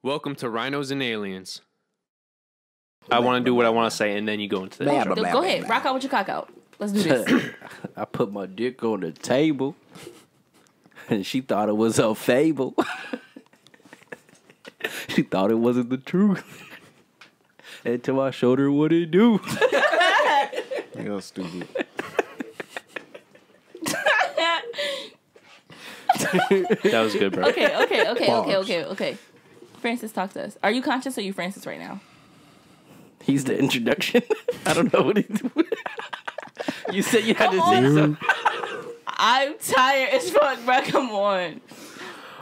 Welcome to Rhinos and Aliens. I want to do what I want to say, and then you go into that. Go ahead. Rock out with your cock out. Let's do this. I put my dick on the table, and she thought it was a fable. She thought it wasn't the truth. Until I showed her what it do. You're stupid. That was good, bro. Okay. Francis, talk to us. Are you conscious or are you Francis right now? He's the introduction. I don't know what he's doing. You said you had to say something. I'm tired as fuck, bro. Come on.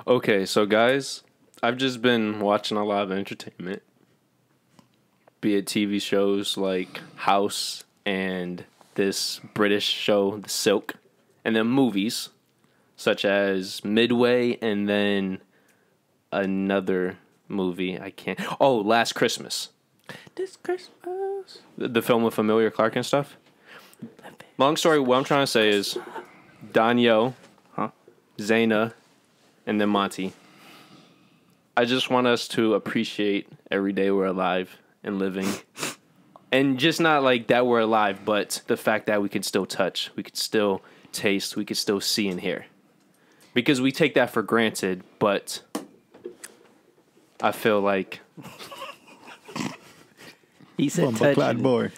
Okay, so guys, I've just been watching a lot of entertainment. Be it TV shows like House and this British show, The Silk, and then movies such as Midway and then another movie. Last Christmas. This Christmas. The film with Amelia Clark and stuff. Long story, what I'm trying to say is Danielle, Zaina, and then Monty. I just want us to appreciate every day we're alive and living. And just not like that we're alive, but the fact that we can still touch, we can still taste, we can still see and hear. Because we take that for granted, but I feel like... He said touch. Boy.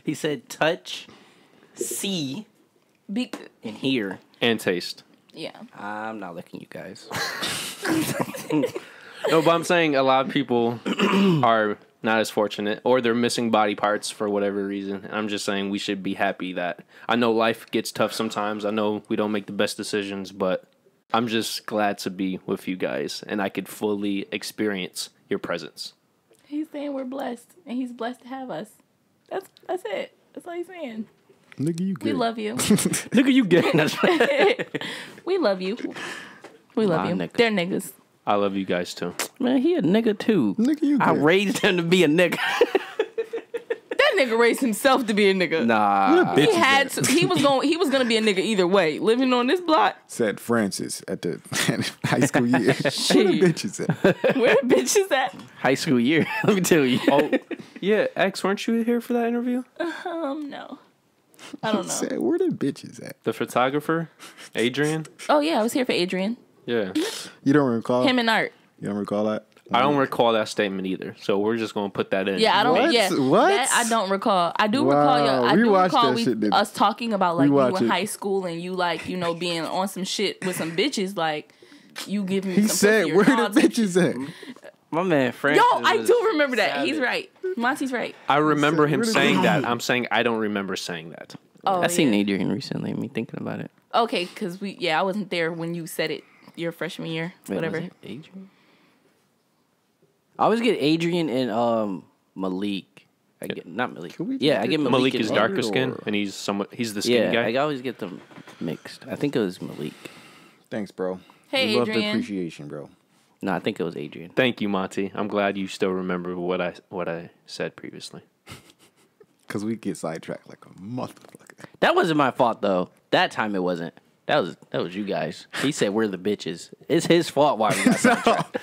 He said touch, see, and hear. And taste. Yeah. I'm not licking you guys. No, but I'm saying a lot of people are not as fortunate, or they're missing body parts for whatever reason. And I'm just saying we should be happy that... I know life gets tough sometimes. I know we don't make the best decisions, but I'm just glad to be with you guys, and I could fully experience your presence. He's saying we're blessed, and he's blessed to have us. That's it. That's all he's saying. Nigga, you good. We love you. Look at you getting us. We love you. We love you. Nigga. They're niggas. I love you guys too. Man, he a nigga too. Nigga, you good. I raised him to be a nigga. That nigga raised himself to be a nigga. Nah. He had to, he was gonna be a nigga either way. Living on this block. Said Francis at the high school year. Where the bitches at? Where the bitches at? High school year. Let me tell you. Oh, yeah, X, weren't you here for that interview? No. I don't know. Said, where the bitches at? The photographer, Adrian? Oh yeah, I was here for Adrian. Yeah. You don't recall? Him and Art. You don't recall that? I don't recall that statement either, so we're just going to put that in. Yeah, I don't. What? Yeah, What? That I don't recall. I do Wow. recall y'all. I We do watched recall that shit, didn't us talking about like you watched in it. high school and you like being on some shit with some bitches like you give me. He some said, pussy or where the dog type bitches shit. at? My man Francis. Yo, I was do remember that. He's savage. right. Monty's right. I remember him Where the saying that. bitches? I'm saying I don't remember saying that. Oh, I seen yeah. Adrian recently. Me thinking about it. Okay, because I wasn't there when you said it. Your freshman year, Wait, whatever. was it Adrian. I always get Adrian and Malik. I get not Malik. we Yeah, I get Malik. Malik is and darker Adrian. skin, and he's the skinny Yeah, guy. I always get them mixed. I think it was Malik. Thanks, bro. Hey, we love the Adrian. appreciation, bro. No, I think it was Adrian. Thank you, Monty. I'm glad you still remember what I said previously. Because we get sidetracked like a motherfucker. That wasn't my fault though. That time it wasn't. That was you guys. He said we're the bitches. It's his fault why we got sidetracked.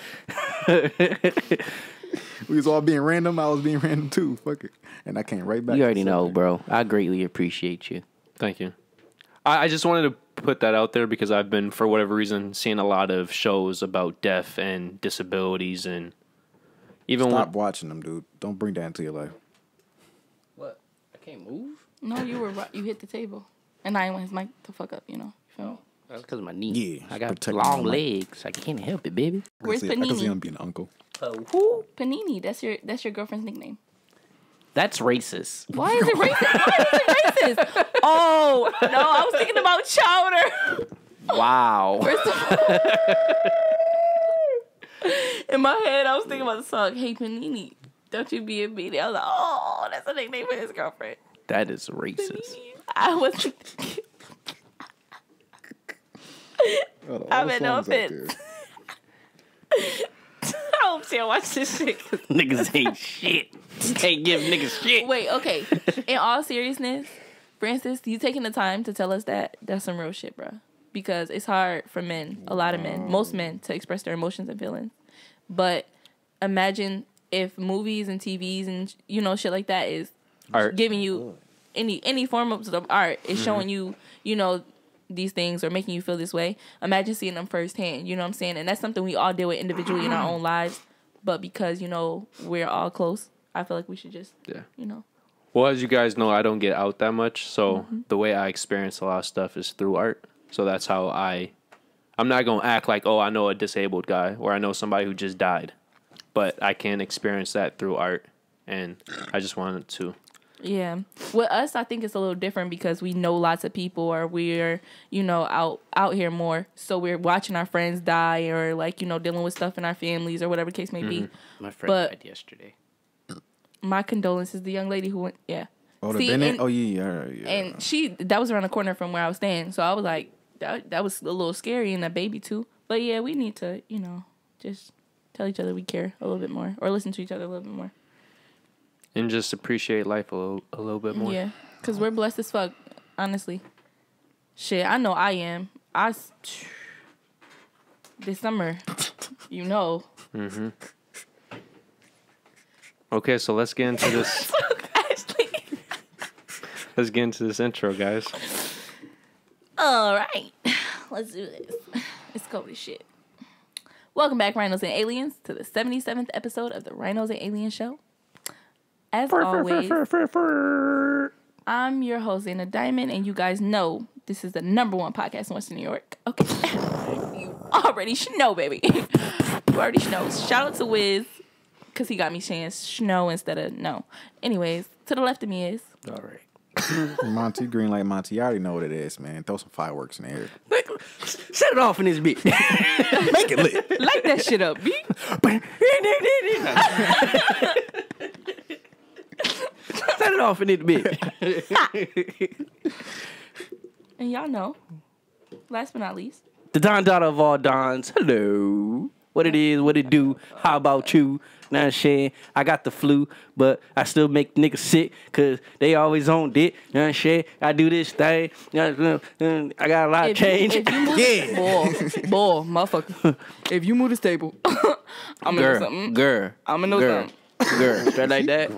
We was all being random. I was being random too. Fuck it. And I came right back. You to already the know, subject. bro. I greatly appreciate you. Thank you. I just wanted to put that out there because I've been, for whatever reason, seeing a lot of shows about deaf and disabilities, and even Stop watching them, dude. Don't bring that into your life. What? I can't move? No, you were right. You hit the table, and I want his mic to fuck up. You know. You feel me? That's because of my knee. Yeah, I got protect long my mic. legs. I can't help it, baby. Where's I can see him Panini? being an uncle. Who? Panini. That's your girlfriend's nickname. That's racist. Why is it racist? Why is it racist? Oh no, I was thinking about chowder. Wow. First of all, in my head, I was thinking about the song "Hey Panini, don't you be a beanie." I was like, oh, that's a nickname for his girlfriend. That is racist. I was. I'm in no offense. I hope she'll watch this shit. Niggas ain't shit. Can't give niggas shit. Wait, okay. In all seriousness, Francis, you taking the time to tell us that's some real shit, bro. Because it's hard for men, a lot of men, most men, to express their emotions and feelings. But imagine if movies and TVs and shit like that is Art. giving you any form of art is showing you these things or making you feel this way. Imagine seeing them firsthand. You know what I'm saying? And that's something we all deal with individually in our own lives. But because we're all close, I feel like we should just Well, as you guys know, I don't get out that much, so the way I experience a lot of stuff is through art. So that's how I'm not going to act like, oh, I know a disabled guy or I know somebody who just died. But I can experience that through art, and I just wanted to. Yeah. With us, I think it's a little different because we know lots of people or we're, out here more. So we're watching our friends die or, dealing with stuff in our families or whatever the case may be. My friend died yesterday. My condolences, the young lady who went, yeah. Oh, the See, Bennett? and, Oh, yeah. And that was around the corner from where I was staying. So I was like, that was a little scary and that baby too. But yeah, we need to, just tell each other we care a little bit more or listen to each other a little bit more. And just appreciate life a little bit more. Yeah, because we're blessed as fuck, honestly. Shit, I know I am. This summer, Mm-hmm. Okay, so let's get into this. Ashley. Let's get into this intro, guys. All right, let's do this. Let's go with this shit. Welcome back, Rhinos and Aliens, to the 77th episode of the Rhinos and Aliens show. As always, I'm your host, Anna Diamond, and you guys know this is the #1 podcast in Western New York. Okay. You already know, baby. You already know. Shout out to Wiz, because he got me saying snow instead of no. Anyways, to the left of me is... All right. Monty, green light Monty. You already know what it is, man. Throw some fireworks in the air. Set it off in this bitch. Make it lit. Light that shit up, B. Set it off in this bitch. And y'all know, last but not least, The Don Dada of all Dons. Hello. What it is, what it do, how about you? Know what I'm saying? I got the flu, but I still make niggas sick because they always on dick. You know what I'm saying? I do this thing. I got a lot of change. If you move, boy, motherfucker. If you move the stable, I'm gonna know something. I'm gonna know something. Girl, straight like that.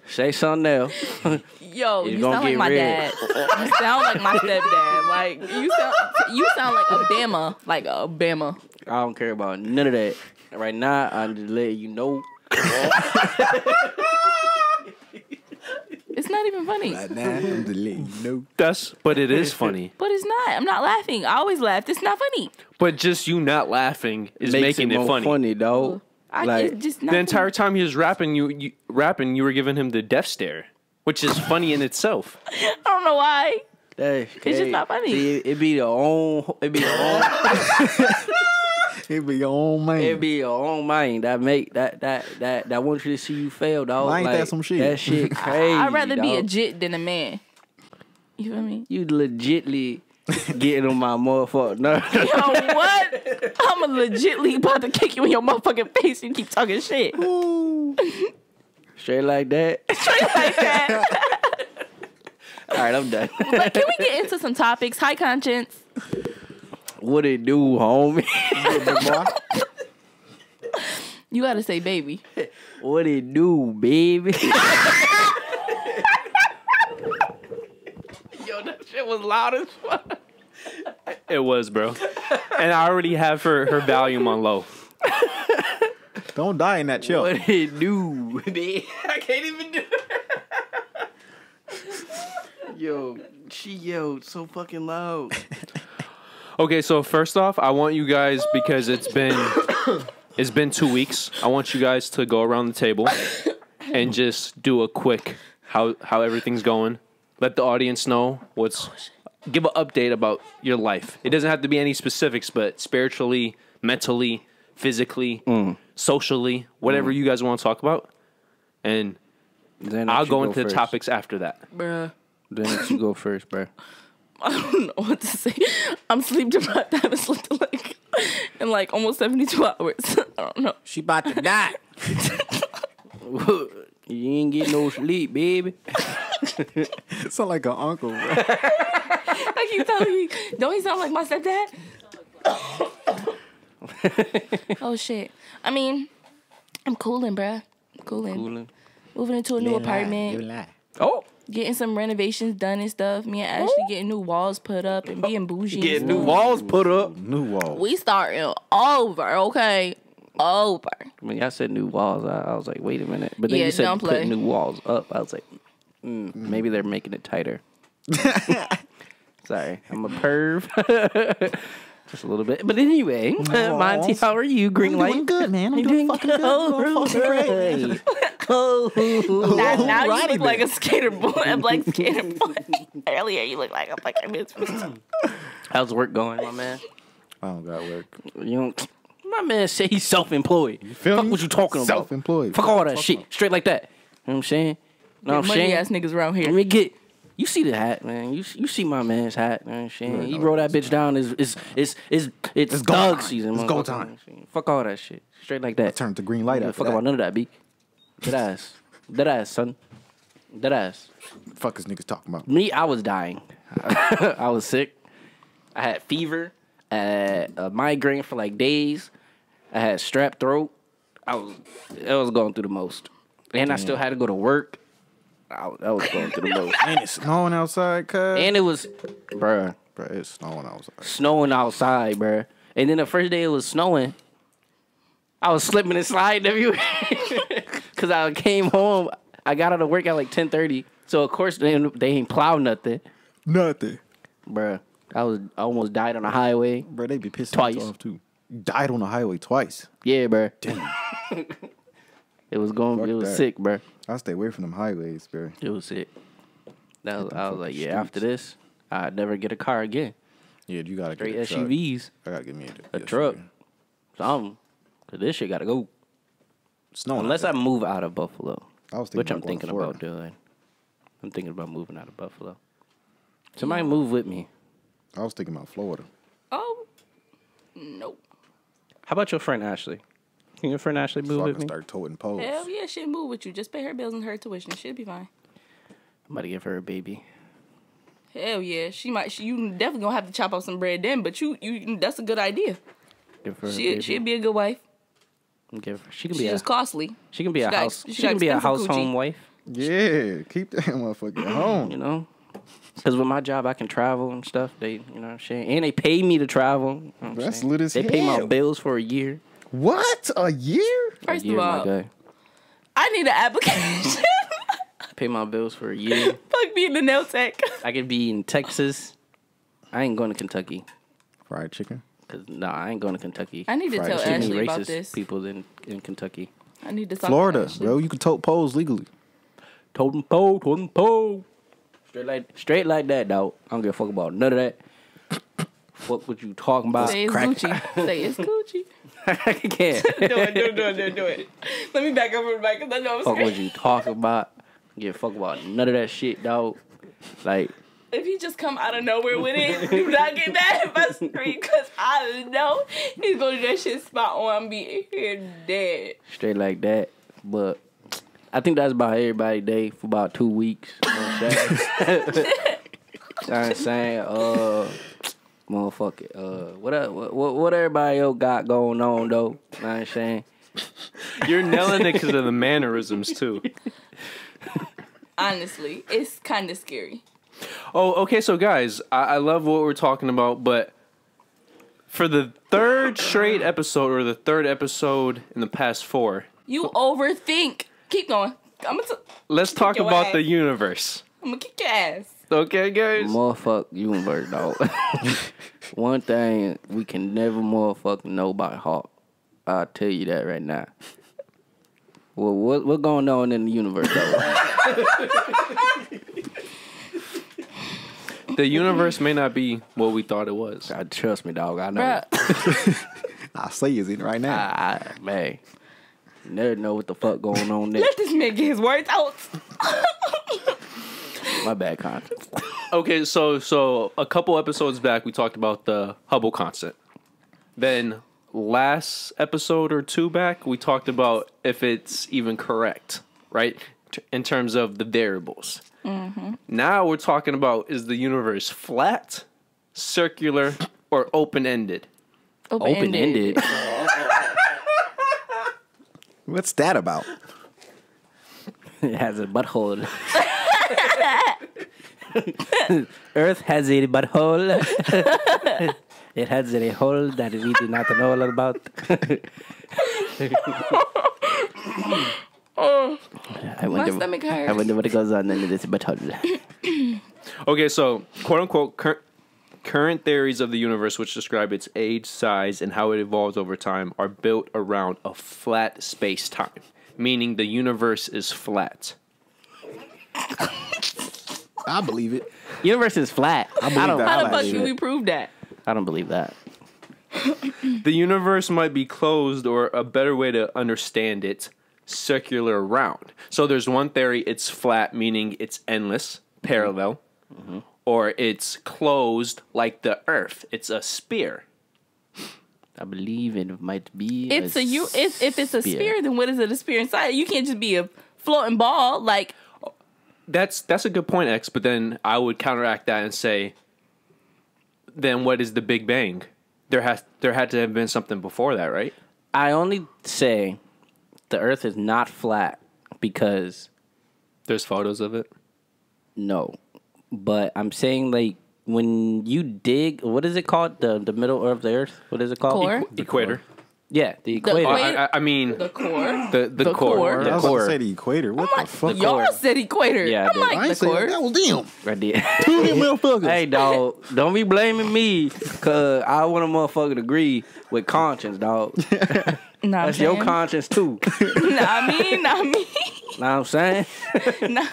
Say something else. Yo, It's you gonna sound like get my red. dad. You sound like my stepdad. Like you sound like a Bama. Like a Bama. I don't care about none of that. Right now, I'm just letting you know. It's not even funny. Right now, I'm just letting you know. But it is funny. But it's not. I'm not laughing. I always laugh. It's not funny. But just you not laughing is Makes making it more funny. dog. It's just not The entire funny. time he was rapping, you were giving him the death stare, which is funny in itself. I don't know why. It's just not funny. See, it be your own It be your own man. It be your own mind that make that want you to see you fail, dog. Ain't that some shit? That shit crazy. I'd rather be a dog. jit than a man. You feel me? You legitly getting on my motherfucker nerve. Yo, what? I'm legitly about to kick you in your motherfucking face and keep talking shit. Straight like that. Straight like that. All right, I'm done. But can we get into some topics? High conscience. What it do, homie? You gotta say baby. What it do, baby? Yo, that shit was loud as fuck. It was, bro. And I already have her volume on low. Don't die in that chill. What it do, baby? I can't even do it. Yo, she yelled so fucking loud. Okay, so first off, I want you guys, because it's been 2 weeks, I want you guys to go around the table and just do a quick how everything's going. Let the audience know give an update about your life. It doesn't have to be any specifics, but spiritually, mentally, physically, socially, whatever you guys want to talk about. And Then I'll you go into the first. topics after that. Bruh. Then you go first, bro. I don't know what to say. I'm sleep deprived. I haven't slept in like almost 72 hours. I don't know. She about to die. You ain't get no sleep, baby. Sound like an uncle, bro. Like you telling me, don't he sound like my stepdad? Oh shit. I mean, I'm cooling, bruh. Cooling. Moving into a new apartment. Oh. Getting some renovations done and stuff. Me and Ashley getting new walls put up and being bougie. Getting new walls put up. New wall. We starting over, okay? Over. When y'all said new walls, I was like, wait a minute. But then Yeah, you said don't put play. new walls up. I was like, maybe they're making it tighter. Sorry, I'm a perv. Just a little bit. But anyway, Monty, how are you? Green light? Doing good, man. I'm doing fucking good. Oh, Fucking great. Now you Alrighty look like then. a skater boy. A black skater boy. Earlier you look like a fucking mistress. How's work going, my man? I don't got work. You don't, my man said he's self-employed. Feel Fuck me? what you talking about? Self-employed. Fuck all that shit. Straight like that. You know what I'm saying? Know what I'm Money saying? ass niggas around here. Let me get. You see the hat, man. You see my man's hat, man. Shit. He roll that bitch down. It's go dog time. season. It's go motherfucker. time. Fuck all that shit. Straight like that. Turn to green light Don't after fuck that. about none of that, B. Dead ass, son. Dead ass. Fuck is niggas talking about? Me, I was dying. I was sick. I had fever. I had a migraine for like days. I had strep throat. I was going through the most. And I still had to go to work. I was going through the most. Ain't it snowing outside, cuz? And it was, bruh, Bro, it's snowing outside. snowing outside, bruh. And then the first day it was snowing, I was slipping and sliding everywhere. Because I came home. I got out of work at like 10:30. So, of course, they ain't plowed nothing. Nothing. Bruh, I almost died on the highway. Bro, they be pissing Twice. us off, too. You died on the highway twice. Yeah, bruh. Damn. It was Fuck it was that. sick, bruh. I stay away from them highways, bro. It was sick. I was fucking like, yeah, streets. after this, I'd never get a car again. Yeah, you gotta Straight get a truck. SUVs, I gotta get me a a truck, something. Cause this shit gotta go. Snowing. Unless I move out of Buffalo, I was which I'm about going to thinking about doing. I'm thinking about moving out of Buffalo. Somebody move with me. I was thinking about Florida. Oh, nope. How about your friend Ashley? Can your friend Ashley move So I with can me? start toting poles. Hell yeah, she'll move with you. Just pay her bills and her tuition. She'll be fine. I'm about to give her a baby. Hell yeah, she might. You definitely gonna have to chop off some bread then. But you that's a good idea. Give her a She'll baby. be a good wife. Give her. She can She's be a. just costly. She can be a she got- house. she She got can be a expensive house coochie. home wife. Yeah, keep that motherfucker at home. You know, because with my job I can travel and stuff. They, you know what I'm saying, and they pay me to travel. You know what I'm That's saying? lit as They pay my hell. bills for a year. What? A year? First a year, of all, my guy. I need an application. Pay my bills for a year. Fuck being the nail tech. I could be in Texas. I ain't going to Kentucky. Fried chicken? Cause I ain't going to Kentucky. I need to Fried tell chicken. Too many Ashley about racist this. people in Kentucky. I need to talk Florida, to Ashley. bro. You can tote poles legally. Totem pole. Straight like that, dog. I don't give a fuck about none of that. What you talking about? Say it's Gucci. Say it's Gucci. I can't. Do it. Let me back up from the back because I know I'm Fuck scared. what you talking about. Give a fuck about none of that shit, dog. Like, If he just come out of nowhere with it, do not get mad if I scream because I know he's going to do that shit spot on. I'm being here dead. straight like that. But I think that's about everybody day for about 2 weeks. You know what I'm saying? You know what I'm saying? Motherfucker. What everybody else got going on, though? You know what I'm saying? You're nailing it because of the mannerisms too. Honestly, it's kind of scary. Oh, okay. So, guys, I love what we're talking about, but for the third straight episode, or the third episode in the past 4, You overthink. Keep going. let's talk your about ass. the universe. I'm going to kick your ass. Okay, guys? Motherfuck universe, dog. One thing we can never motherfucking know by heart. I'll tell you that right now. Well, what going on in the universe, though? The universe may not be what we thought it was. Trust me, dog. I know. Bruh, I'll say it's in right now. Man, you never know what the fuck going on there. let this man get his words out. My bad, conscience. Okay, so a couple episodes back, we talked about the Hubble constant. Then last episode or 2 back, we talked about if it's even correct, right? In terms of the variables. Now we're talking about, is the universe flat, circular, or open-ended? Open-ended. What's that about? It has a butthole. Earth has a butthole. It has a hole that we do not know all about. My stomach hurts. I wonder what goes on under this butthole. Okay, so quote-unquote current theories of the universe, which describe its age, size, and how it evolves over time, are built around a flat space-time, meaning the universe is flat. I believe it. Universe is flat. I believe that. How the fuck believe can it. we prove that? I don't believe that. The universe might be closed, or a better way to understand it, circular round. So there's one theory, it's flat, meaning it's endless, parallel, or it's closed like the Earth. It's a sphere. I believe it might be. If it's a sphere, then what is it a sphere inside? You can't just be a floating ball. Like, That's a good point, X, but then I would counteract that and say, then what is the Big Bang? There had to have been something before that, right? I only say the Earth is not flat because There's photos of it. no, but I'm saying like when you dig, what is it called? The middle of the Earth. What is it called? Core? Equator. Yeah, the equator. equator. I mean the core. the core. core. I Yes. was about to say the equator. What the fuck? Y'all said equator. Yeah, I I'm did. like, I the ain't say core. that was them. Right there. Two of them motherfuckers. Hey, dog, don't be blaming me, cause I want a motherfucker to agree with conscience, dog. Nah, That's your conscience too. Not me. Know what I'm saying? Nah.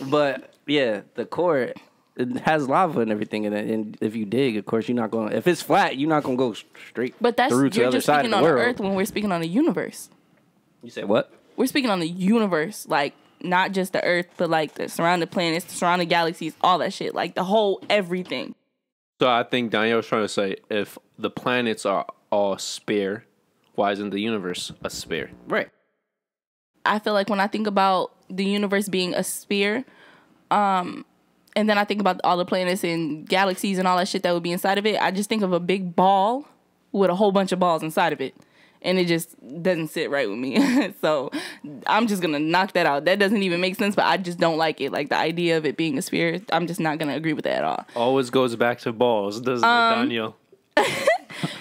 But yeah, the core, it has lava and everything in it, and if you dig, of course, you're not going. If it's flat, you're not gonna go straight. But that's through to the you're other just side speaking of on the the world. Earth when we're speaking on the universe. You say what? We're speaking on the universe, like not just the Earth, but like the surrounding planets, the surrounding galaxies, all that shit, like the whole everything. So I think Danielle was trying to say, if the planets are all sphere, why isn't the universe a sphere? Right. I feel like when I think about the universe being a sphere, and then I think about all the planets and galaxies and all that shit that would be inside of it, I just think of a big ball with a whole bunch of balls inside of it. And it just doesn't sit right with me. So I'm just going to knock that out. That doesn't even make sense, but I just don't like it. Like the idea of it being a sphere, I'm just not going to agree with that at all. Always goes back to balls, doesn't it, Danielle?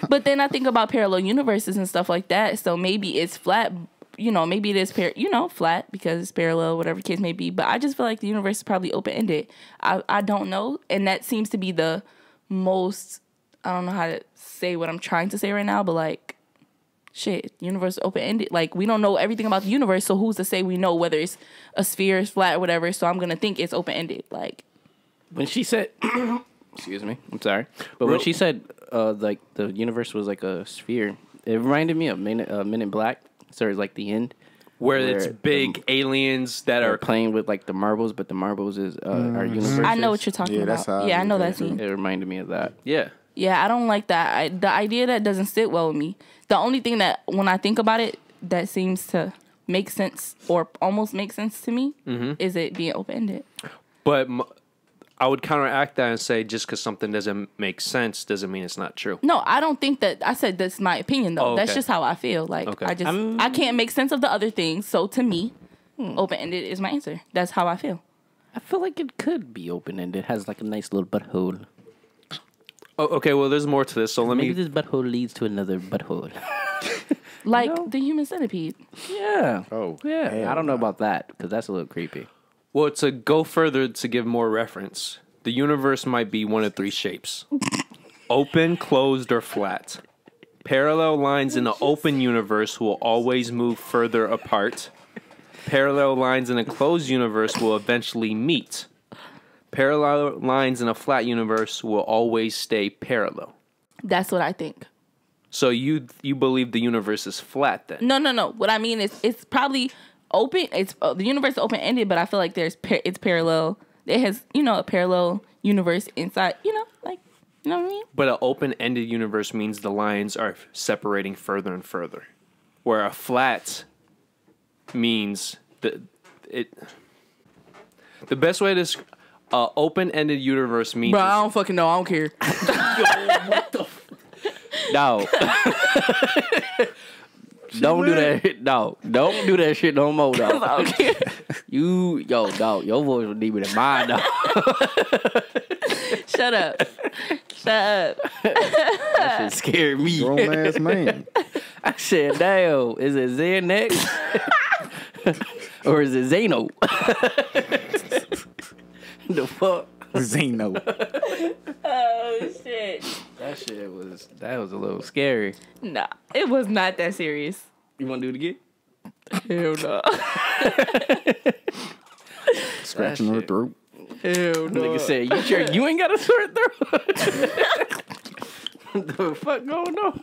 But then I think about parallel universes and stuff like that. So maybe it's flat, maybe it is flat because it's parallel, whatever case may be. But I just feel like the universe is probably open-ended. I don't know. And that seems to be the most, I don't know how to say what I'm trying to say right now, but like, shit, universe open-ended. Like, we don't know everything about the universe, so who's to say we know whether it's a sphere, it's flat, or whatever. So I'm going to think it's open-ended. Like, When she said, excuse me, I'm sorry, but when she said like the universe was like a sphere, it reminded me of Men in Black. So it's like the end. Where it's big aliens that Are are playing with like the marbles, but the marbles is our universe. I know what you're talking Yeah, about. that's how I Yeah, I know look that at it. scene. It reminded me of that. yeah. Yeah, I don't like that. The idea that doesn't sit well with me. The only thing that, when I think about it, that seems to make sense or almost make sense to me is it being open-ended. But I would counteract that and say, just because something doesn't make sense doesn't mean it's not true. No, I don't think that. I said that's my opinion, though. Oh, That's okay. just how I feel. Like, Okay. I can't make sense of the other things. So to me, open-ended is my answer. That's how I feel. I feel like it could be open ended. It has like a nice little butthole. Oh, okay, well, there's more to this, so let Maybe me... this butthole leads to another butthole. Like the human centipede. Yeah. Oh, Yeah. hell I don't know no. about that because that's a little creepy. Well, to go further, to give more reference, the universe might be one of three shapes. Open, closed, or flat. Parallel lines in the open universe will always move further apart. Parallel lines in a closed universe will eventually meet. Parallel lines in a flat universe will always stay parallel. That's what I think. So you believe the universe is flat then? No. What I mean is it's probably open. It's the universe is open-ended, but I feel like it's parallel. It has, a parallel universe inside, like, you know what I mean? But an open-ended universe means the lines are separating further and further. Where a flat means that it... The best way to open-ended universe means. Bro, I don't fucking know. I don't care. No. Don't do that. No, don't do that shit no more, dog. I don't care. Dog, your voice was deeper than mine, dog. Shut up. That shit scared me. Grown ass man. I said, damn, is it Zen next? Or is it Zeno? The fuck? Zeno. Oh, shit. That was a little scary. Nah, it was not that serious. You want to do it again? Hell no. Scratching her throat. Hell no. Nigga said, you sure you ain't got a sore throat? What the fuck going on?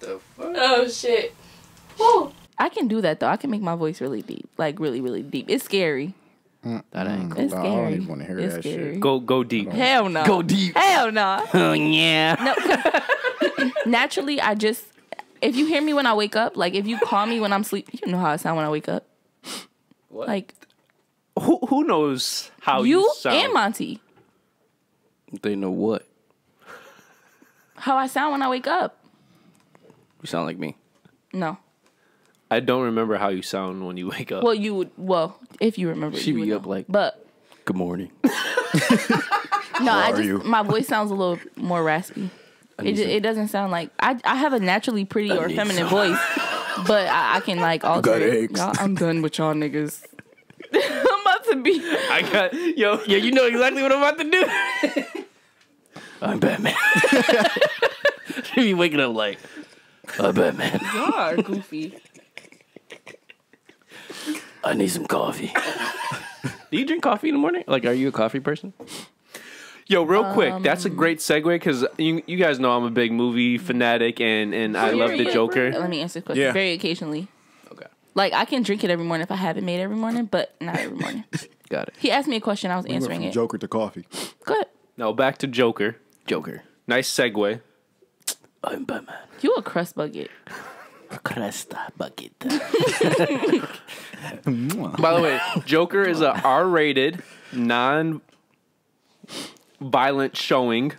The fuck? Oh, shit. Whew. I can do that, though. I can make my voice really deep. Like, really, really deep. It's scary. That ain't cool. It's I scary. don't even want to hear It's that scary. shit. Go deep. Hell no. Go deep. Hell no. Oh, yeah. No, 'cause naturally, if you hear me when I wake up, like if you call me when I'm sleep, you know how I sound when I wake up. What? Like Who knows how you sound? and Monty, They know what? how I sound when I wake up. You sound like me. No. I don't remember how you sound when you wake up. Well, you would. Well, if you remember, She you be would up know. like- But Good morning. no, are you? my voice sounds a little more raspy. It doesn't sound like I have a naturally pretty or need feminine voice, but I can like alter Got it. eggs. Y'all, I'm done with y'all niggas. I'm about to be. I got yo. Yeah, you know exactly what I'm about to do. I'm Batman. She be waking up like, I'm Batman. Y'all are goofy. I need some coffee. Do you drink coffee in the morning? Like, are you a coffee person? Yo, real quick, that's a great segue because you guys know I'm a big movie fanatic and I love the Joker. Let me answer the question. Yeah. Very occasionally. Okay. Like, I can drink it every morning if I have it made every morning, but not every morning. Got it. He asked me a question, I was We went answering from it. Joker to coffee. Good. Now back to Joker. Joker. Nice segue. I'm Batman. You a crust bucket. Cresta bucket. By the way, Joker is a R-rated, non-violent showing.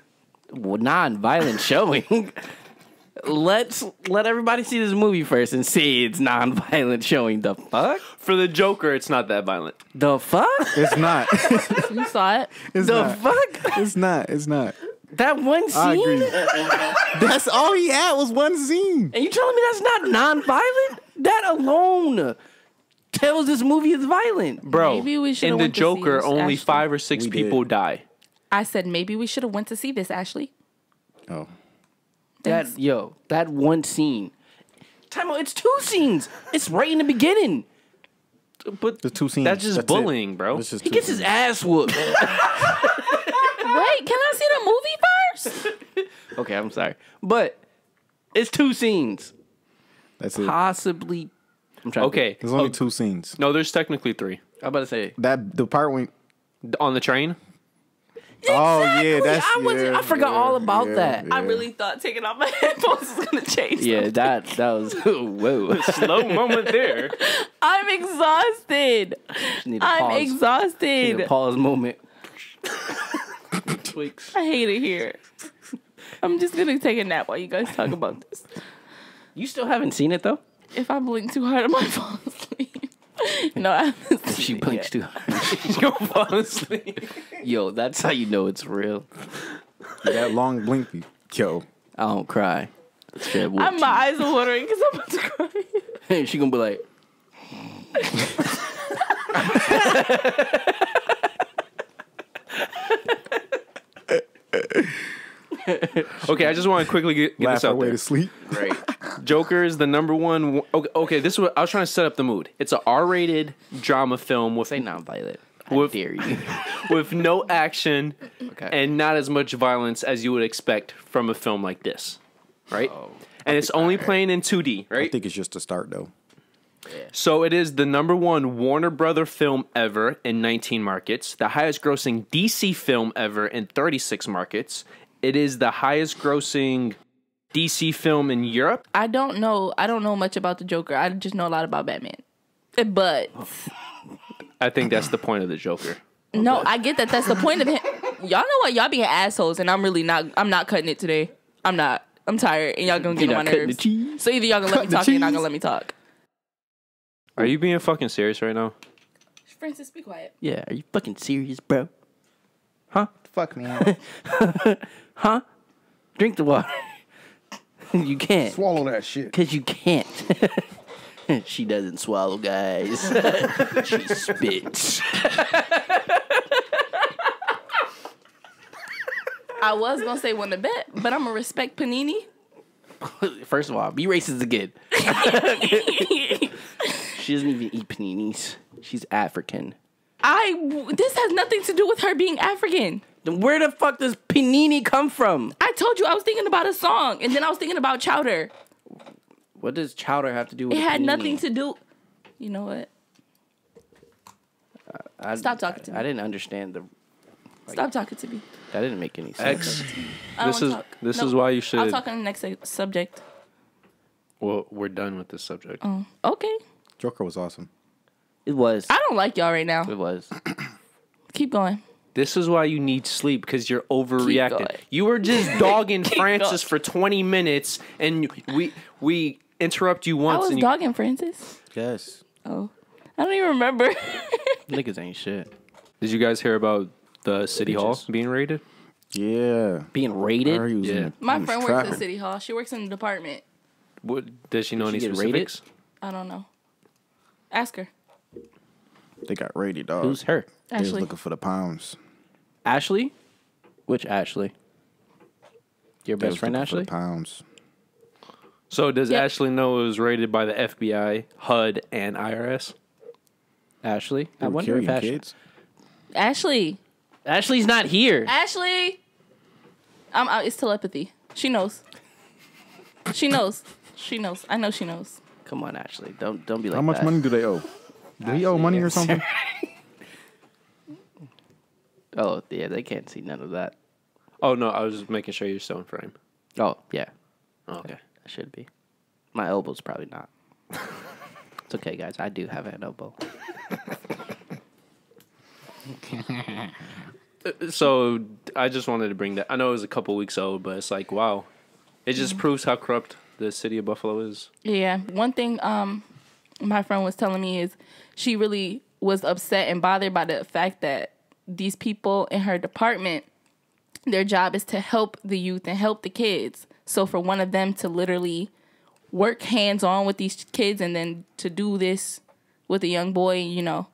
Non-violent showing. Let everybody see this movie first and say it's non-violent showing. The fuck? For the Joker, it's not that violent. The fuck? It's not. You saw it? It's The not. fuck? It's not. It's not. That one scene? I agree. That's all he had was one scene. And you telling me that's not non-violent? That alone tells this movie is violent. Bro, Maybe we in should've the went to see Joker, this, only Ashley. 5 or 6 We people did. die. I said maybe we should have went to see this, Ashley. Oh. Thanks. That one scene. Time out, it's 2 scenes. It's right in the beginning. But The 2 scenes. that's just it. bullying, bro. That's just He 2 gets his scenes. ass whooped. Wait, can I see the movie first? Okay, I'm sorry. But it's 2 scenes. That's it. Possibly. I'm trying Okay. There's only 2 scenes. No, there's technically 3. I'm about to say. That the part when. On the train? Oh yeah, that's. I forgot all about that. I really thought taking off my headphones was gonna change. Yeah, something. that was whoa. Slow moment there. I'm exhausted. Need a I'm pause. Need a exhausted. pause moment. Tweaks. I hate it here. I'm just gonna take a nap while you guys talk about this. You still haven't seen it though? If I blink too hard, I might fall asleep. No, I haven't seen She it blinks yet. too hard. Go fall asleep. Yo, that's how you know it's real. That long blinky. Yo. I don't cry. My eyes are watering because I'm about to cry. She gonna be like, Okay, I just want to quickly get Laugh this our out way there. to sleep. great. Joker is the #1. Okay, this is what I was trying to set up the mood. It's a R-rated drama film with Say non-violent. I With- dare you. with no action Okay. and not as much violence as you would expect from a film like this, right? And it's only playing in 2D, I right? think it's just a start though. So it is the #1 Warner Brother film ever in 19 markets, the highest grossing DC film ever in 36 markets. It is the highest grossing DC film in Europe. I don't know much about the Joker. I just know a lot about Batman. But I think that's the point of the Joker. no, I get that. That's the point of him. Y'all know what? Y'all being assholes, and I'm really not. I'm not cutting it today. I'm not. I'm tired, and y'all gonna get on my nerves. So either y'all gonna let me talk, or you're not gonna let me talk. Are you being fucking serious right now? Francis, be quiet. Yeah, are you fucking serious, bro? Huh? Fuck me out. Huh? Drink the water. You can't. Swallow that shit. Because you can't. She doesn't swallow, guys. She spits. I was gonna say win the bet, but I'm gonna respect Panini. First of all, be racist again. She doesn't even eat paninis. She's African. This has nothing to do with her being African. Then where the fuck does panini come from? I told you I was thinking about a song, and then I was thinking about chowder. What does chowder have to do with It a had panini? nothing to do. You know what? Stop talking to me. I didn't understand the. Stop talking to me. That didn't make any sense. This is why you should. I'll talk on the next subject. Well, we're done with this subject. Oh, okay. Joker was awesome. It was. I don't like y'all right now. It was. Keep going. This is why you need sleep, because you're overreacting. going. You were just dogging Francis going. for 20 minutes, and we interrupt you I once. was and dogging Francis. Yes. Oh, I don't even remember. Niggas ain't shit. Did you guys hear about the city hall Bitches. being raided? Yeah. Being I raided? heard he was Yeah. My friend works at City Hall. She works in the department. What, does she know Did any she get raided? specifics? I don't know. Ask her. They got raided, dog. Who's her? They was Ashley. looking for the pounds. Ashley? Which Ashley? Your They best was friend looking for the Ashley? pounds. So does Yep. Ashley know it was raided by the FBI, HUD, and IRS? Ashley? They I were wonder if carrying Ashley. kids. Ashley. Ashley's not here. Ashley. It's telepathy. She knows. She knows. She knows. I know she knows. Come on, Ashley. Don't be like How much that. money do they owe? Do he owe money or something? Oh, yeah, they can't see none of that. Oh, no, I was just making sure you're still in frame. Oh, yeah. Oh, okay. I should be. My elbow's probably not. It's okay, guys. I do have an elbow. So I just wanted to bring that. I know it was a couple weeks old, but it's like, wow. It just proves how corrupt the city of Buffalo is. Yeah. One thing my friend was telling me is she really was upset and bothered by the fact that these people in her department, their job is to help the youth and help the kids. So for one of them to literally work hands-on with these kids and then to do this with a young boy, you know,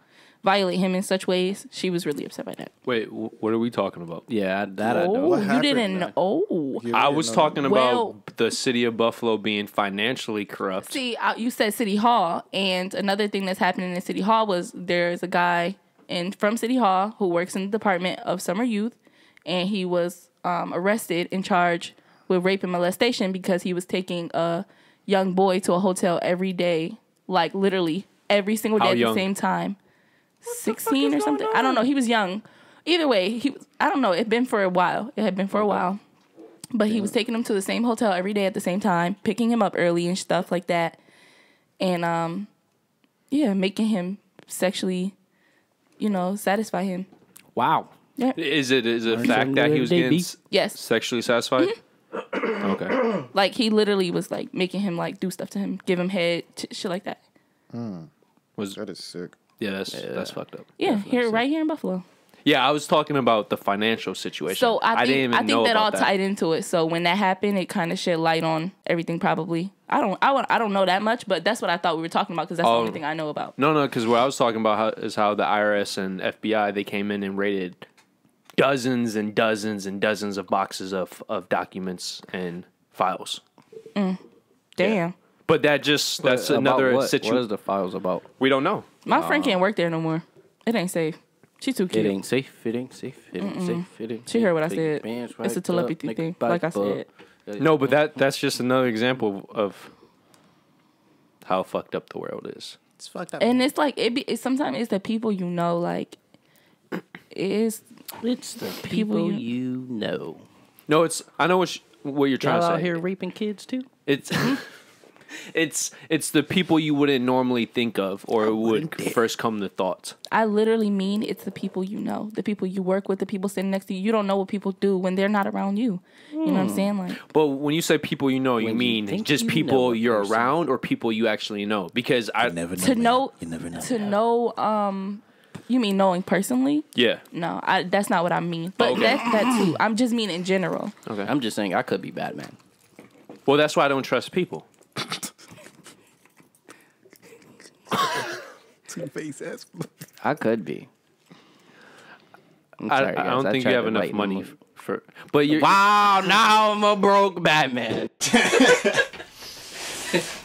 violate him in such ways, she was really upset by that. Wait, what are we talking about? Yeah, that I know. Oh, What you happened? didn't know. Oh. Yeah, I we was didn't know talking that. about Well- the city of Buffalo being financially corrupt. See, you said City Hall, and another thing that's happening in City Hall was there's a guy from City Hall who works in the Department of Summer Youth, and he was arrested and charged with rape and molestation because he was taking a young boy to a hotel every day, like literally every single day How at young? the same time. 16 or something. I don't know. He was young. Either way, I don't know. It had been for a while. But he was taking him to the same hotel every day at the same time, picking him up early and stuff like that. And making him sexually, satisfy him. Wow. Yeah. Is it a something fact that he was new getting every day, Yes. sexually satisfied? Mm-hmm. Okay. Like he literally was like making him like do stuff to him, give him head, shit like that. That is sick. Yeah, that's fucked up. Yeah, right here in Buffalo. Yeah, I was talking about the financial situation. So I didn't think even know that all about that. tied into it. So when that happened, it kind of shed light on everything. Probably. I don't know that much, but that's what I thought we were talking about because that's the only thing I know about. No, because what I was talking about is how the IRS and FBI, they came in and raided dozens and dozens and dozens of boxes of documents and files. Damn. But that's About another what? situation. What is the files about? We don't know. My friend can't work there no more. It ain't safe. She's too cute. It ain't safe. It ain't safe. It ain't safe. It ain't She safe. heard what I Take your said. pants It's a right telepathy up, thing, nigga, like I back up. said. No, but that's just another example of how fucked up the world is. It's fucked up. And it's like it's sometimes it's the people you know. Like it's It's the People people you- you know. No, I know what you're trying Y'all to out say. here raping kids too? It's it's the people you wouldn't normally think of or would first come to thought. I literally mean it's the people you know, the people you work with, the people sitting next to you. You don't know what people do when they're not around you. You know what I'm saying? Like, But when you say people you know, you mean just people you're around or people you actually know? Because I never to know, You never know. to know. You mean knowing personally? yeah. No, that's not what I mean. But that too. I'm just mean in general. Okay. I'm just saying I could be Batman. Well, that's why I don't trust people. Two-face ass. I could be. I'm I sorry, guys. don't think you tried have to enough lighten money the mood. for. But you. Wow, now I'm a broke Batman.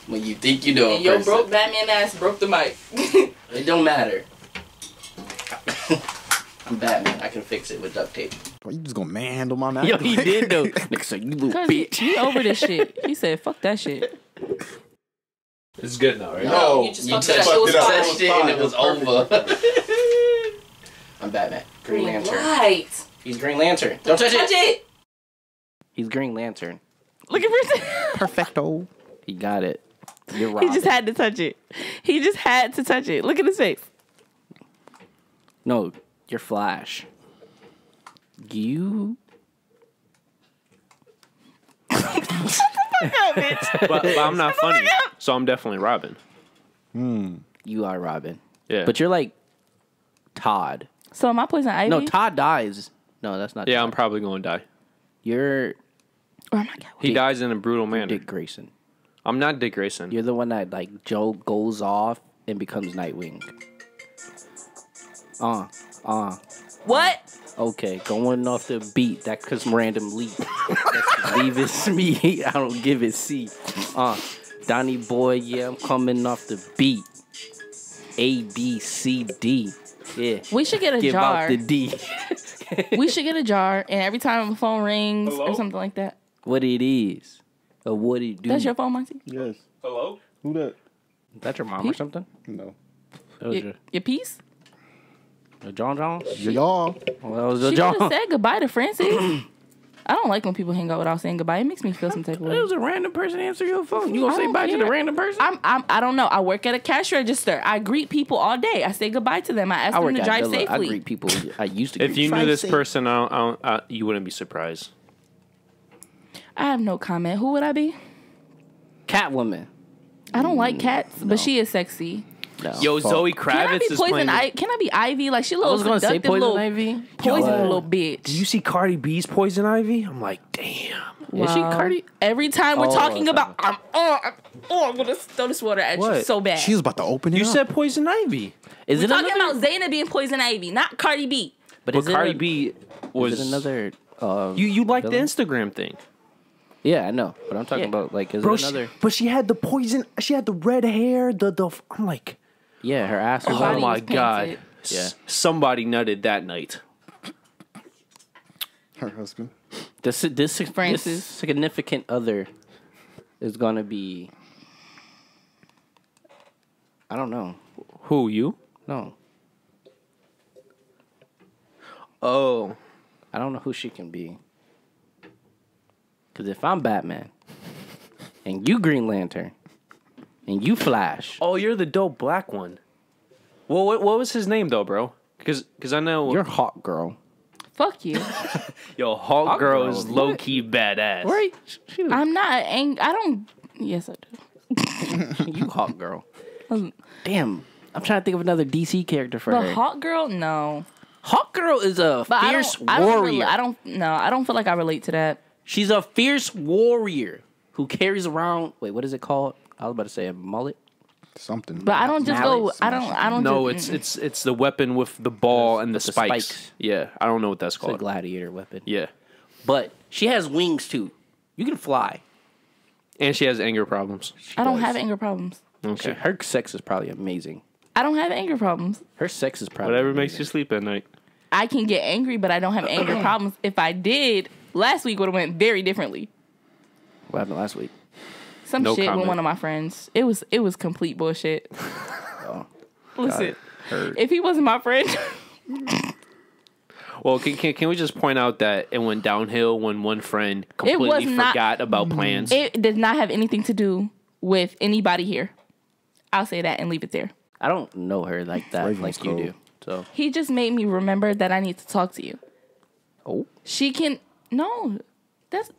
When you think you know a Your person, broke Batman ass broke the mic. it don't matter. I'm Batman. I can fix it with duct tape. Boy, you just gonna manhandle my knife? Yo, he did though. Nigga said, you little Cause bitch. he over this shit. He said, "Fuck that shit." It's good now, right? No, you just You fucked touched it up. It was fine. it and it was over. I'm Batman. Green Lantern. Right. He's Green Lantern. Don't touch Touch it. it. He's Green Lantern. Look at Bruce. Perfecto. He got it. You're He Robin. just had to touch it. He just had to touch it. Look at his face. No, you're Flash. You. But I'm not funny, so I'm definitely Robin. You are Robin. Yeah. But you're like Todd. So am I Poison Ivy? No, Todd dies. No, that's not Yeah, Todd. I'm probably going to die. You're Or am I Catwoman? He dies in a brutal manner. Dick Grayson. I'm not Dick Grayson. You're the one that like Joe goes off and becomes Nightwing. What? Okay, going off the beat. That cause random leap. Leave it me. I don't give it C. Donnie Boy, yeah, I'm coming off the beat. A B C D. Yeah. We should get a Give jar. out the D. We should get a jar, and every time the phone rings Hello? or something like that. What it is. Or what it do. That's your phone, Monty? Yes. Hello? Who that? Is that your mom or something? No. That was Your piece? your John John? Y'all. Well, that was a She could have John. said goodbye to Francis. I don't like when people hang out without saying goodbye. It makes me feel some type of way. It was a random person answer your phone. You gonna I say don't bye to the care. random person? I don't know. I work at a cash register. I greet people all day. I say goodbye to them. I ask them to drive Dilla. I safely. greet people. I used to. If greet you knew people. this person, you wouldn't be surprised. I have no comment. Who would I be? Catwoman. I don't like cats, but she is sexy. No. Yo, Zoe Can I Kravitz be is playing. Can I be Ivy? Like she a I little was gonna say seductive Poison little Ivy. poison Yo. little bitch. Do you see Cardi B's Poison Ivy? I'm like, damn. Is she Wow. Cardi? Every time we're Oh, talking okay. about, I'm gonna throw this water at you What? so bad. She was about to open it You up. said Poison Ivy. Is we're it talking another? about Zayn being Poison Ivy, not Cardi B. But But is it Cardi a- B was Is it another? You like the villain? Instagram thing, Yeah, I know. But I'm talking Yeah. about like is bro? it another? But she had the poison. She had the red hair. I'm like, Yeah, her ass was oh body on. my was god. painted. Yeah. Somebody nutted that night. Her husband. This Francis. significant other is gonna be. I don't know. Who, you? No, Oh, I don't know who she can be. Because if I'm Batman, and you Green Lantern, and you Flash, oh, you're the dope black one. Well, what was his name though, bro? Because I know you're Hawk Girl. Fuck you. yo, Hawk Girl is Girl, low key badass. Right? I'm not angry. I don't. Yes, I do. You Hawk Girl. Um, Damn. I'm trying to think of another DC character for But her. Hawk Girl, no. Hawk Girl is a But fierce I don't warrior. I don't feel like I relate to that. She's a fierce warrior who carries around. Wait, what is it called? I was about to say a mullet. Something. But I don't just go. Mallets, I don't. No, just, it's the weapon with the ball and the with the spikes. spikes. Yeah, I don't know what that's It's a called. gladiator weapon. Yeah, But she has wings too. You can fly. and she has anger problems. I don't does. have anger problems. Okay, Her sex is probably amazing. I don't have anger problems. Her sex is probably whatever makes you amazing. sleep at night. I can get angry, but I don't have anger problems. If I did, last week would have went very differently. What happened last week? Some No shit comment. with one of my friends. It was complete bullshit. Oh, Listen, Her. if he wasn't my friend, Well, can we just point out that it went downhill when one friend was completely not- forgot about plans? it did not have anything to do with anybody here. I'll say that and leave it there. I don't know her like that, Raven's like you cold. do. So, He just made me remember that I need to talk to you. oh, She can... No. That's...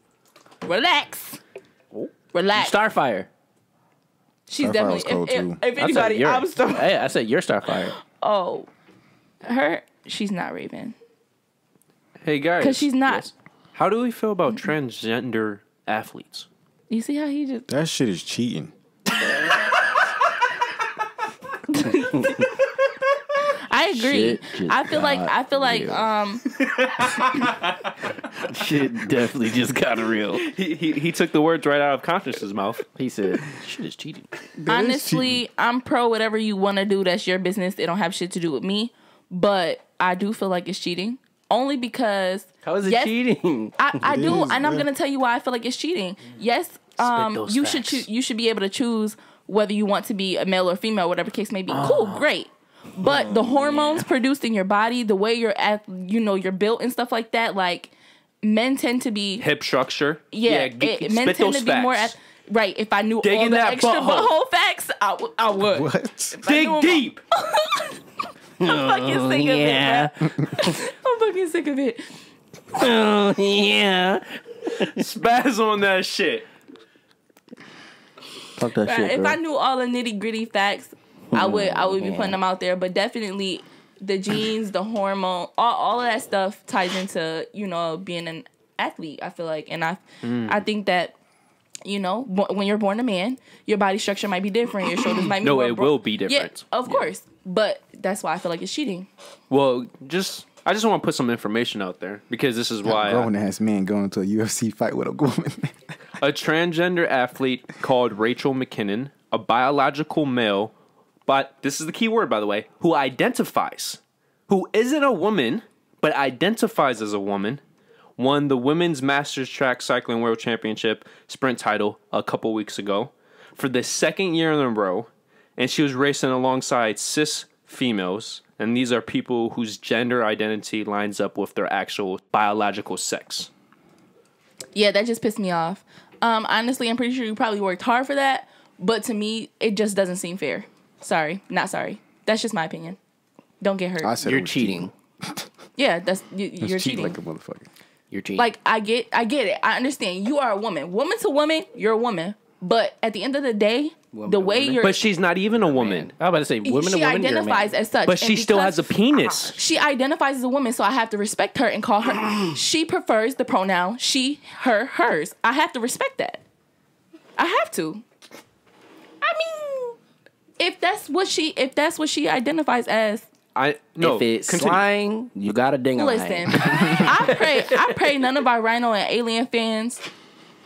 Relax. oh, Relax. Starfire. She's Starfire definitely... was cold, if too. if anybody... I'm Starfire. Hey, I said you're Starfire. Oh. Her... She's not Raven. Hey guys, Because she's not... Yes. how do we feel about transgender athletes? You see how he just... That shit is cheating. I agree. Shit just I feel like Shit definitely just got real. He took the words right out of Conscious's mouth. He said, shit is cheating. honestly, I'm pro whatever you want to do. That's your business. It don't have shit to do with me. But I do feel like it's cheating. Only because... How is it yes, cheating? I It do, is, and I'm yeah. gonna tell you why I feel like it's cheating. Yes, those you facts. should be able to choose whether you want to be a male or female, whatever the case may be. Cool, great. But the hormones produced in your body, the way you're you're built and stuff like that, like men tend to be Hip structure. men spit tend those to be more facts. right. If I knew Dig all in the that extra butthole. butthole facts, I would. What? Dig I knew deep. I'm fucking sick of yeah. it. Bruh. I'm fucking sick of it. Oh, yeah. Spaz on that shit. Fuck that shit, If girl. I knew all the nitty gritty facts, I would be man. putting them out there. But definitely, the genes, the hormone, all of that stuff ties into being an athlete. I feel like, and I think that when you're born a man, your body structure might be different. Your shoulders might be No, more it will be different. Yeah, of course. But that's why I feel like it's cheating. Well, I just want to put some information out there because this is why Grown ass man going to a UFC fight with a woman. a transgender athlete called Rachel McKinnon, a biological male, but this is the key word, by the way, who isn't a woman, but identifies as a woman, won the Women's Masters Track Cycling World Championship sprint title a couple weeks ago for the second year in a row, and she was racing alongside cis females, and these are people whose gender identity lines up with their actual biological sex. Yeah, that just pissed me off. Honestly, I'm pretty sure you probably worked hard for that, but to me, it just doesn't seem fair. Sorry, not sorry. That's just my opinion. Don't get hurt. I said it You're was cheating. Yeah, you're It's cheating. like a motherfucker. You're cheating. Like I get it. I understand. You are a woman. Woman to woman, you're a woman. But at the end of the day, Woman the to way woman. you're But she's not even a woman. I was about to say, women she to women, identifies as such. But she And still because has a penis. She identifies as a woman, so I have to respect her and call her. She prefers the pronoun she, her, hers. I have to respect that. I have to. I mean, if that's what she identifies as. No. if it's continue. slang, you got a ding on Listen, I pray none of our Rhino and Alien fans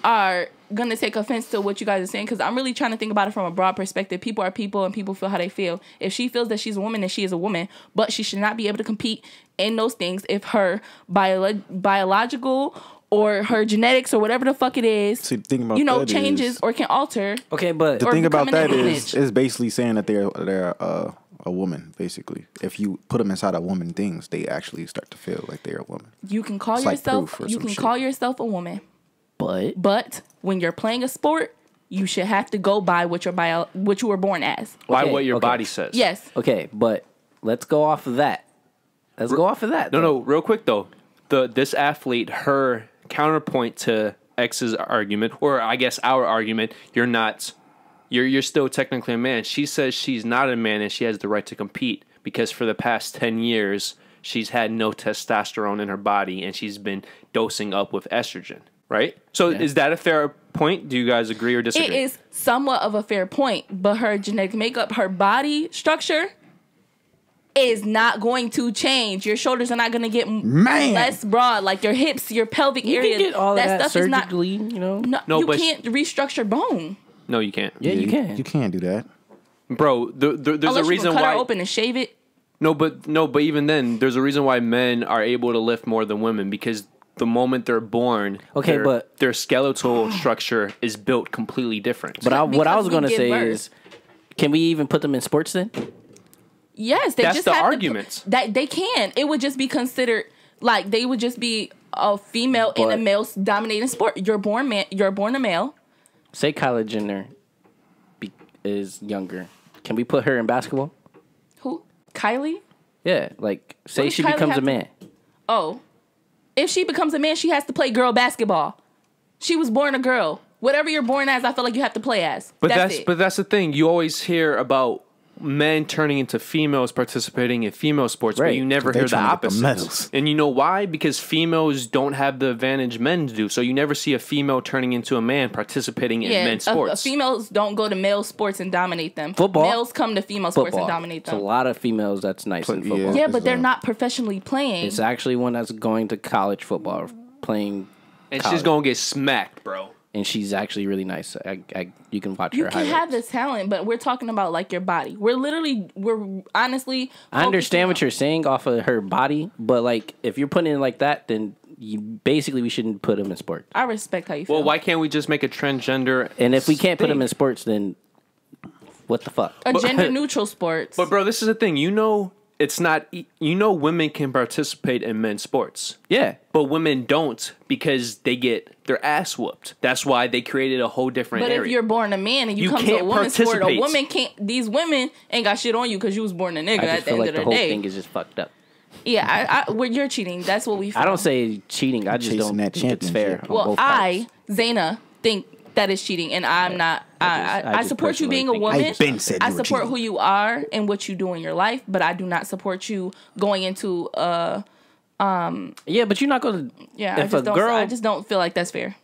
are gonna take offense to what you guys are saying, because I'm really trying to think about it from a broad perspective. People are people, and people feel how they feel. If she feels that she's a woman, then she is a woman, but she should not be able to compete in those things if her biological or her genetics or whatever the fuck it is, See, the thing about that changes is- or can alter. Okay, but The Or thing about becoming that an is, image. is basically saying that they're a woman. Basically, if you put them inside of woman things, they actually start to feel like they're a woman. You can call It's like yourself proof or you some can shit. call yourself a woman, but but when you're playing a sport, you should have to go by what you were born as. By Okay, what your okay. body says. Yes. okay, but let's go off of that. No, real quick though. This athlete, her counterpoint to X's argument, or I guess our argument, you're still technically a man. She says she's not a man and she has the right to compete because for the past 10 years she's had no testosterone in her body and she's been dosing up with estrogen, right? So is that a fair point? Do you guys agree or disagree? It is somewhat of a fair point, but her genetic makeup, her body structure is not going to change. Your shoulders are not going to get less broad. Like your hips, your pelvic you area. can get all that stuff is not. surgically, you know. No, you but can't restructure bone. No, you can't. Yeah, you can. You can't do that. Bro, there's Unless a reason you can cut why her open and shave it. No, but even then, there's a reason why men are able to lift more than women because the moment they're born, Okay, but- their skeletal structure is built completely different. But what I was Because we going to give say birth. is, can we even put them in sports then? Yes, they That's just the have argument. that they can. It would just be considered like they would just be a female in a But- male dominating sport. You're born a male. Say Kylie Jenner is younger. Can we put her in basketball? Who? Kylie? Yeah, like say does she Kylie becomes have a to- man. Oh. If she becomes a man, she has to play girl basketball. She was born a girl. Whatever you're born as, I feel like you have to play as. But it. that's the thing. You always hear about men turning into females participating in female sports, but Right. you never They're hear the trying to get the opposite. medals. And you know why? Because females don't have the advantage men do. So you never see a female turning into a man participating in men's sports. Females don't go to male sports and dominate them. Football. Males come to female sports and Football. dominate It's them. a lot of females that's nice in football. Yeah, It's but they're a- not professionally playing. It's actually one that's going to college football, playing, and college. she's going to get smacked, bro. and she's actually really nice. You can watch You her can highlights. have the talent, but we're talking about like your body. We're honestly. I understand what you're saying off of her body, but like if you're putting it like that, then we shouldn't put them in sports. I respect how you feel. Well, why can't we just make a transgender? And if we can't put thing? them in sports, then what the fuck? a gender neutral sports. But bro, this is the thing. It's not. Women can participate in men's sports. Yeah, But women don't because they get their ass whooped. That's why they created a whole different But area. if you're born a man and you You come to a can't woman's sport, a participate. woman can't. These women ain't got shit on you because you was born a nigga. I At just the feel end like of the the whole day, thing is just fucked up. yeah, well, you're cheating. That's what we. Feel. I don't say cheating. I just Chasing don't that think it's fair. championship. on Well, both parts. Zaina, think that is cheating, and I'm not. I I just support you personally being a think- woman. I been said I you were support cheating. who you are and what you do in your life, but I do not support you going into Yeah, but you're not gonna. yeah. If a don't, girl, I just don't feel like that's fair.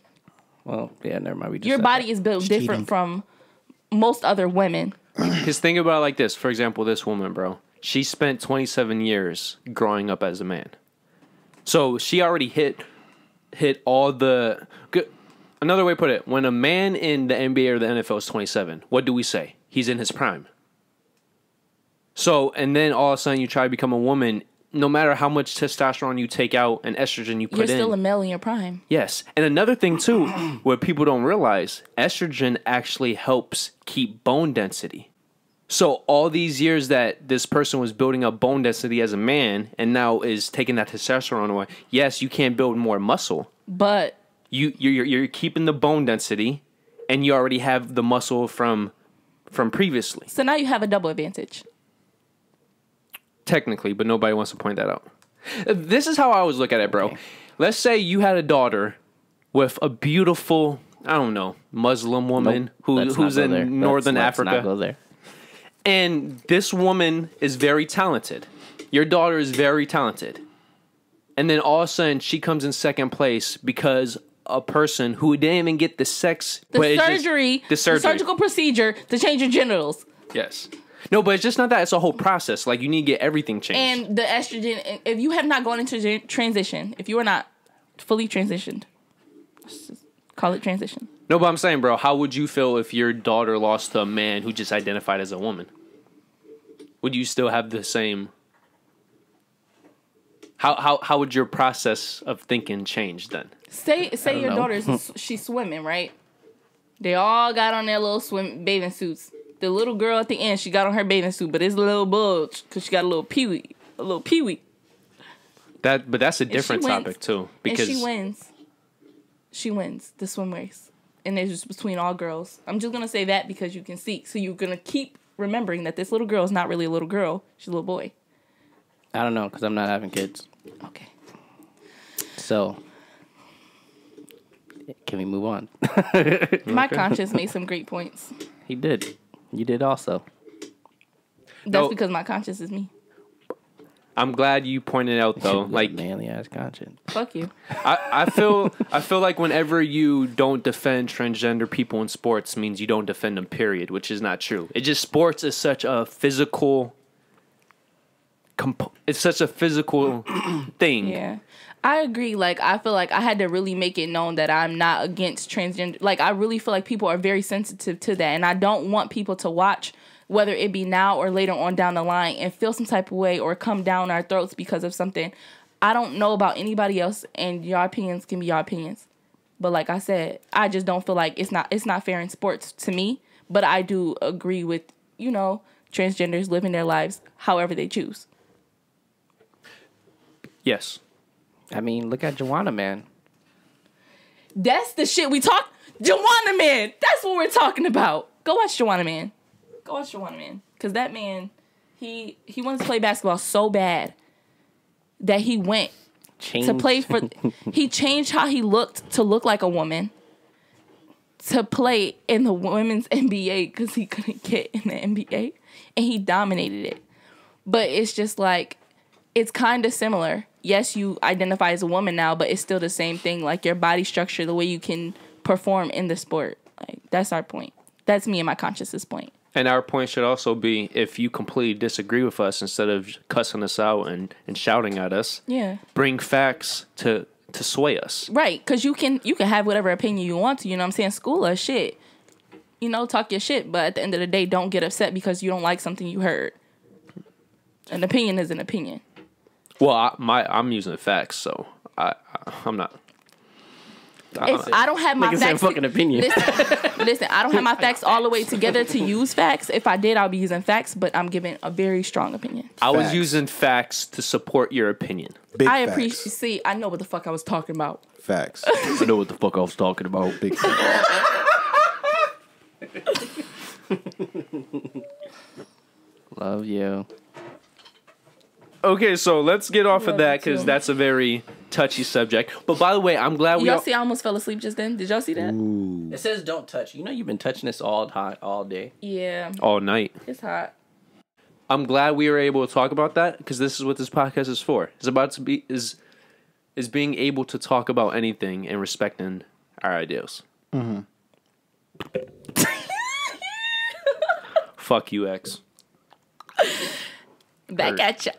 well, yeah, never mind. We just Your said body that. is built Cheating. different from most other women. Because think about it like this. For example, this woman, bro. She spent 27 years growing up as a man. So she already hit all the... Another way to put it, when a man in the NBA or the NFL is 27, what do we say? He's in his prime. So, and then all of a sudden you try to become a woman, no matter how much testosterone you take out and estrogen you put You're in. still a male in your prime. Yes. And another thing, too, what people don't realize, estrogen actually helps keep bone density. So all these years that this person was building up bone density as a man and now is taking that testosterone away, yes, you can build more muscle. But You're keeping the bone density and you already have the muscle from previously. so now you have a double advantage. Technically, but nobody wants to point that out. This is how I always look at it, bro. Okay. Let's say you had a daughter with a beautiful, I don't know, Muslim woman Nope, let's who's not go there. in Northern Let's not Africa. go there. And this woman is very talented. Your daughter is very talented. And then all of a sudden she comes in second place because a person who didn't even get the sex... The but it's just- surgery, the surgery. the surgical procedure to change your genitals. Yes. No, but it's just not that. It's a whole process. Like, you need to get everything changed. And the estrogen, if you have not gone into transition, if you are not fully transitioned, let's just call it transition. No, but I'm saying, bro, how would you feel if your daughter lost to a man who just identified as a woman? Would you still have the same... How would your process of thinking change then? Say your know. daughter's she's swimming, right? They all got on their little bathing suits. The little girl at the end, she got on her bathing suit, but it's a little bulge because she got a little peewee. But that's a different wins. topic too, because And she wins. She wins the swim race. And it's just between all girls. I'm just going to say that because you can see. So you're going to keep remembering that this little girl is not really a little girl. She's a little boy. I don't know because I'm not having kids. Okay. So, can we move on? My conscience made some great points. He did. You did also. That's No. because my conscience is me. I'm glad you pointed out though. Like, manly ass conscience. Fuck you. I feel like whenever you don't defend transgender people in sports means you don't defend them. Period, which is not true. It just sports is such a physical. It's such a physical thing. Yeah. I agree. Like, I feel like I had to really make it known that I'm not against transgender. Like, I really feel like people are very sensitive to that. And I don't want people to watch, whether it be now or later on down the line, and feel some type of way or come down our throats because of something. I don't know about anybody else, and your opinions can be your opinions. But like I said, I just don't feel like it's not fair in sports to me. But I do agree with, transgenders living their lives however they choose. Yes. I mean, look at Joanna, man. That's the shit we talk. Joanna Man. That's what we're talking about. Go watch Joanna Man. Go watch the one man. Because that man, he wanted to play basketball so bad that he went to play for... He changed how he looked to look like a woman to play in the women's NBA because he couldn't get in the NBA. And he dominated it. But it's just like, it's kind of similar. Yes, you identify as a woman now, but it's still the same thing. Like your body structure, the way you can perform in the sport. Like that's our point. That's me and my consciousness point. And our point should also be, if you completely disagree with us, instead of cussing us out and shouting at us, bring facts to sway us. Right, because you can have whatever opinion you want to, you know what I'm saying? School us shit. You know, talk your shit, but at the end of the day, don't get upset because you don't like something you heard. An opinion is an opinion. Well, I'm using facts, so I'm not. I don't have my facts. Fucking opinion. Listen, I don't have my facts all the way together to use facts. If I did, I'll be using facts, but I'm giving a very strong opinion. I was using facts to support your opinion. I appreciate. See, I know what the fuck I was talking about. Facts. I know what the fuck I was talking about. Big facts. Love you. Okay, so let's get off of that because that's a very touchy subject. But by the way, I'm glad y'all see I almost fell asleep just then. Did y'all see that? Ooh. It says don't touch. You know you've been touching this all day. Yeah. All night. It's hot. I'm glad we were able to talk about that because this is what this podcast is for. It's about to be is being able to talk about anything and respecting our ideals. Mm-hmm. Fuck you, X. Back at ya.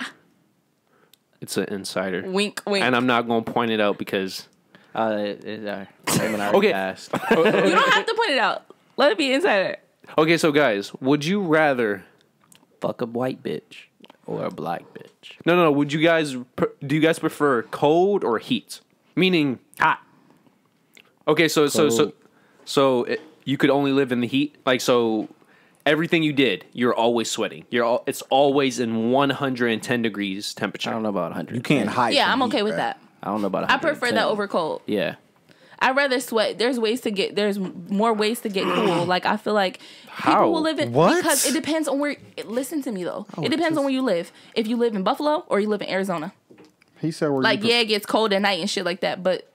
It's an insider. Wink, wink. And I'm not going to point it out because... Okay. You don't have to point it out. Let it be insider. Okay, so guys, would you rather... Fuck a white bitch or a black bitch? No. Would you guys... Do you guys prefer cold or heat? Meaning... Hot. Okay, so you could only live in the heat? Like, so... Everything you did, you're always sweating. It's always in 110 degrees temperature. I don't know about 100. You can't hide. Yeah, I'm okay with that. I don't know about 100. I prefer that over cold. Yeah. I'd rather sweat. There's more ways to get cool. Like, I feel like How? people will live in... What? Because it depends on where... Listen to me, though. It depends on where you live. If you live in Buffalo or you live in Arizona. He said where Like, it gets cold at night and shit like that, but...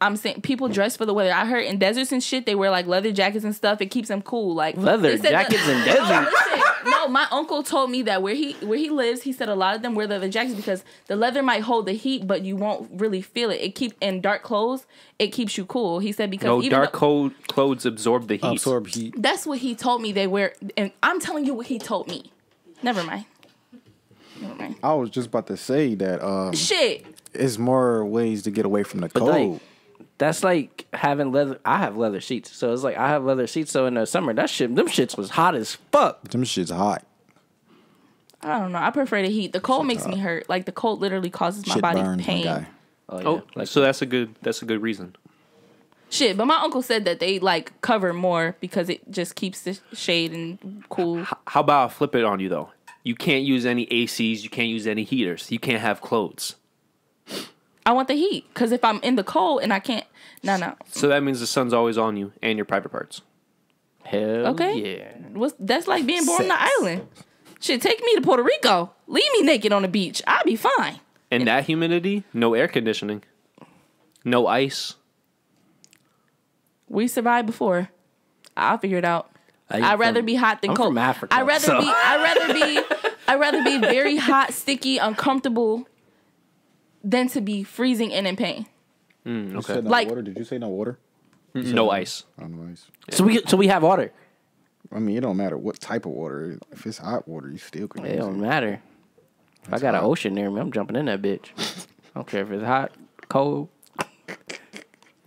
I'm saying people dress for the weather. I heard in deserts and shit, they wear like leather jackets and stuff. It keeps them cool. Like leather jackets in deserts. No, my uncle told me that where he lives, he said a lot of them wear leather jackets because the leather might hold the heat, but you won't really feel it. In dark clothes, it keeps you cool. He said because cold clothes absorb the heat. Absorb heat. That's what he told me they wear, and I'm telling you what he told me. Never mind. I was just about to say that. Shit. It's more ways to get away from the cold. Like, that's like having leather. I have leather seats, so it's like I have leather seats. So in the summer, them shits was hot as fuck. Them shit's hot. I don't know. I prefer the heat. The cold makes me hurt. Like the cold literally causes my Shit body burns, pain. my guy. Oh, yeah. So that's a good reason. Shit, but my uncle said that they like cover more because it just keeps the shade and cool. How about I flip it on you though? You can't use any ACs. You can't use any heaters. You can't have clothes. I want the heat because if I'm in the cold and I can't, no. So that means the sun's always on you and your private parts. Hell Okay. yeah. That's like being born on the island. Shit, take me to Puerto Rico. Leave me naked on the beach. I'll be fine. And that humidity, no air conditioning, no ice. We survived before. I'll figure it out. I'd rather be hot than I'm cold. from Africa, I'd rather be very hot, sticky, uncomfortable than to be freezing and in pain. You Okay. said no Like- water? Did you say no water? No ice. Oh, no ice. So we have water. I mean, it don't matter what type of water. If it's hot water, you still can It use don't it. matter. If I got an ocean near me, I'm jumping in that bitch. I don't care if it's hot, cold.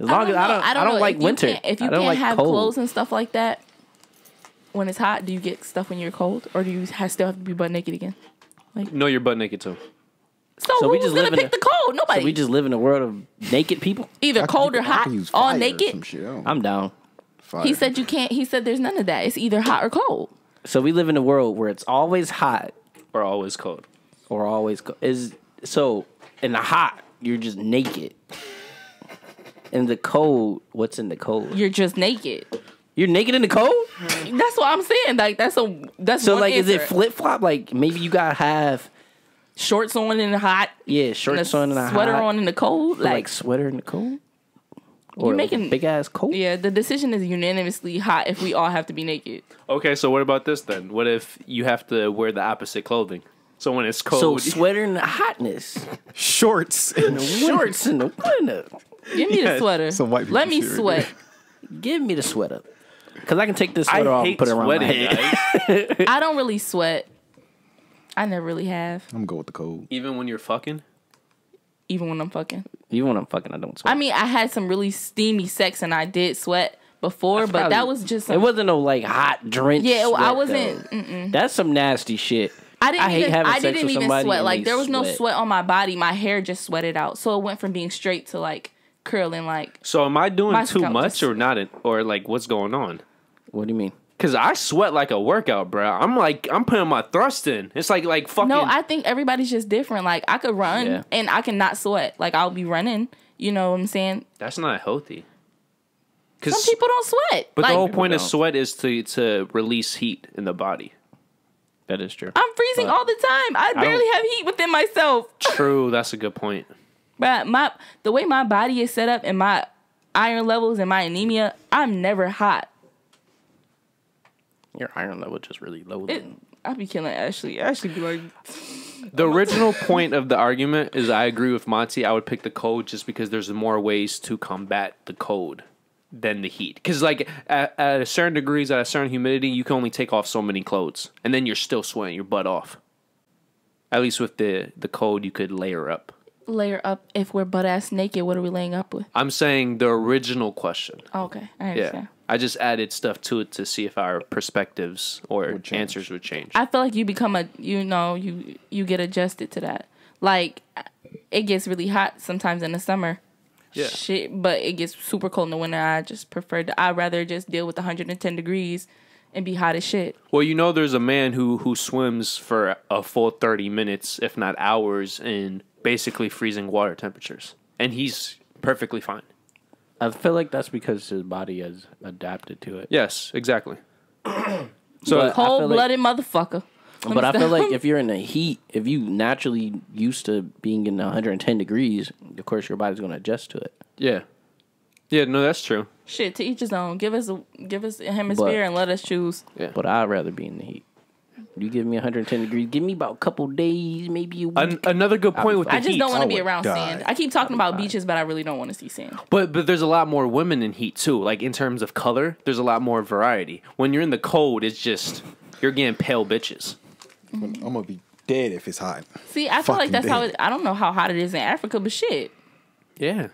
As long as I don't know. like If you winter. If you I don't can't like have cold. clothes and stuff like that when it's hot, do you get stuff when you're cold, or do you still have to be butt naked again? No, you're butt naked too. So we who's just gonna live in pick the cold? Nobody. So we just live in a world of naked people. Either cold or I hot, can use all fire or naked. some shit. I'm down. Fire. He said you can't. He said there's none of that. It's either hot or cold. So we live in a world where it's always hot Or always cold. or always cold. So in the hot, you're just naked. In the cold, what's in the cold? You're just naked. You're naked in the cold? That's what I'm saying. Like that's So one like, is it answer. flip flop? Like maybe you gotta have Shorts on in the hot, shorts and on in the sweater hot, on in the cold. or, like sweater in the cold, or You're like making- big ass coat. Yeah, the decision is unanimously hot if we all have to be naked. Okay, so what about this then? What if you have to wear the opposite clothing? So when it's cold, So sweater in the hotness, Shorts. shorts in the winter. Give me the Yes, sweater. some white Let me people shit. sweat. Give me the sweater, cause I can take this I sweater off and hate put it around my sweating, head. guys. I don't really sweat. I never really have, I'm gonna go with the cold. Even when you're fucking. even when I'm fucking. Even when I'm fucking, I don't sweat. I mean, I had some really steamy sex and I did sweat before, but that was just it wasn't no like hot drenched. Yeah, I sweat, wasn't. though. That's some nasty shit. I didn't hate even. having I sex didn't with even somebody sweat. and Like they there was no sweat. sweat on my body. My hair just sweated out, so it went from being straight to like curling. Like So am I doing My too scalp much just- or not? Or like what's going on? What do you mean? Cause I sweat like a workout, bro. I'm putting my thrust in. It's like fucking. no, I think everybody's just different. Like I could run Yeah. and I cannot sweat. Like I'll be running. You know what I'm saying? That's not healthy. Some people don't sweat. But like, the whole point of don't. sweat is to release heat in the body. That is true. I'm freezing all the time. I barely have heat within myself. True, that's a good point. But the way my body is set up and my iron levels and my anemia, I'm never hot. Your iron level just really low. I'll be killing Ashley. Ashley be like, The original point of the argument is I agree with Monty. I would pick the cold just because there's more ways to combat the cold than the heat. Because like at a certain degrees, at a certain humidity, you can only take off so many clothes, and then you're still sweating your butt off. At least with the cold, you could layer up. layer up. If we're butt ass naked, what are we laying up with? I'm saying the original question. Oh, okay, I Yeah. understand. I just added stuff to it to see if our perspectives or change. answers would change. I feel like you become you get adjusted to that. Like it gets really hot sometimes in the summer. Yeah. Shit, but it gets super cold in the winter. I'd rather just deal with 110 degrees and be hot as shit. Well, you know, there's a man who swims for a full 30 minutes, if not hours, in basically freezing water temperatures. And he's perfectly fine. I feel like that's because his body has adapted to it. Yes, exactly. So But I feel like- Cold-blooded motherfucker. But I feel like if you're in the heat, if you naturally used to being in 110 degrees, of course your body's going to adjust to it. yeah. Yeah, no, that's true. Shit, to each his own. Give us a hemisphere and let us choose. Yeah. But I'd rather be in the heat. You give me 110 degrees, give me about a couple days, maybe a week. Another good point with the I just heat. don't want to be would around die. sand. I keep talking about beaches, but I really don't want to see sand. But there's a lot more women in heat too. Like in terms of color, there's a lot more variety. When you're in the cold, it's just you're getting pale bitches. I'm gonna be dead if it's hot. See, I feel like Fucking that's how dead. it. I don't know how hot it is in Africa, but shit. Yeah.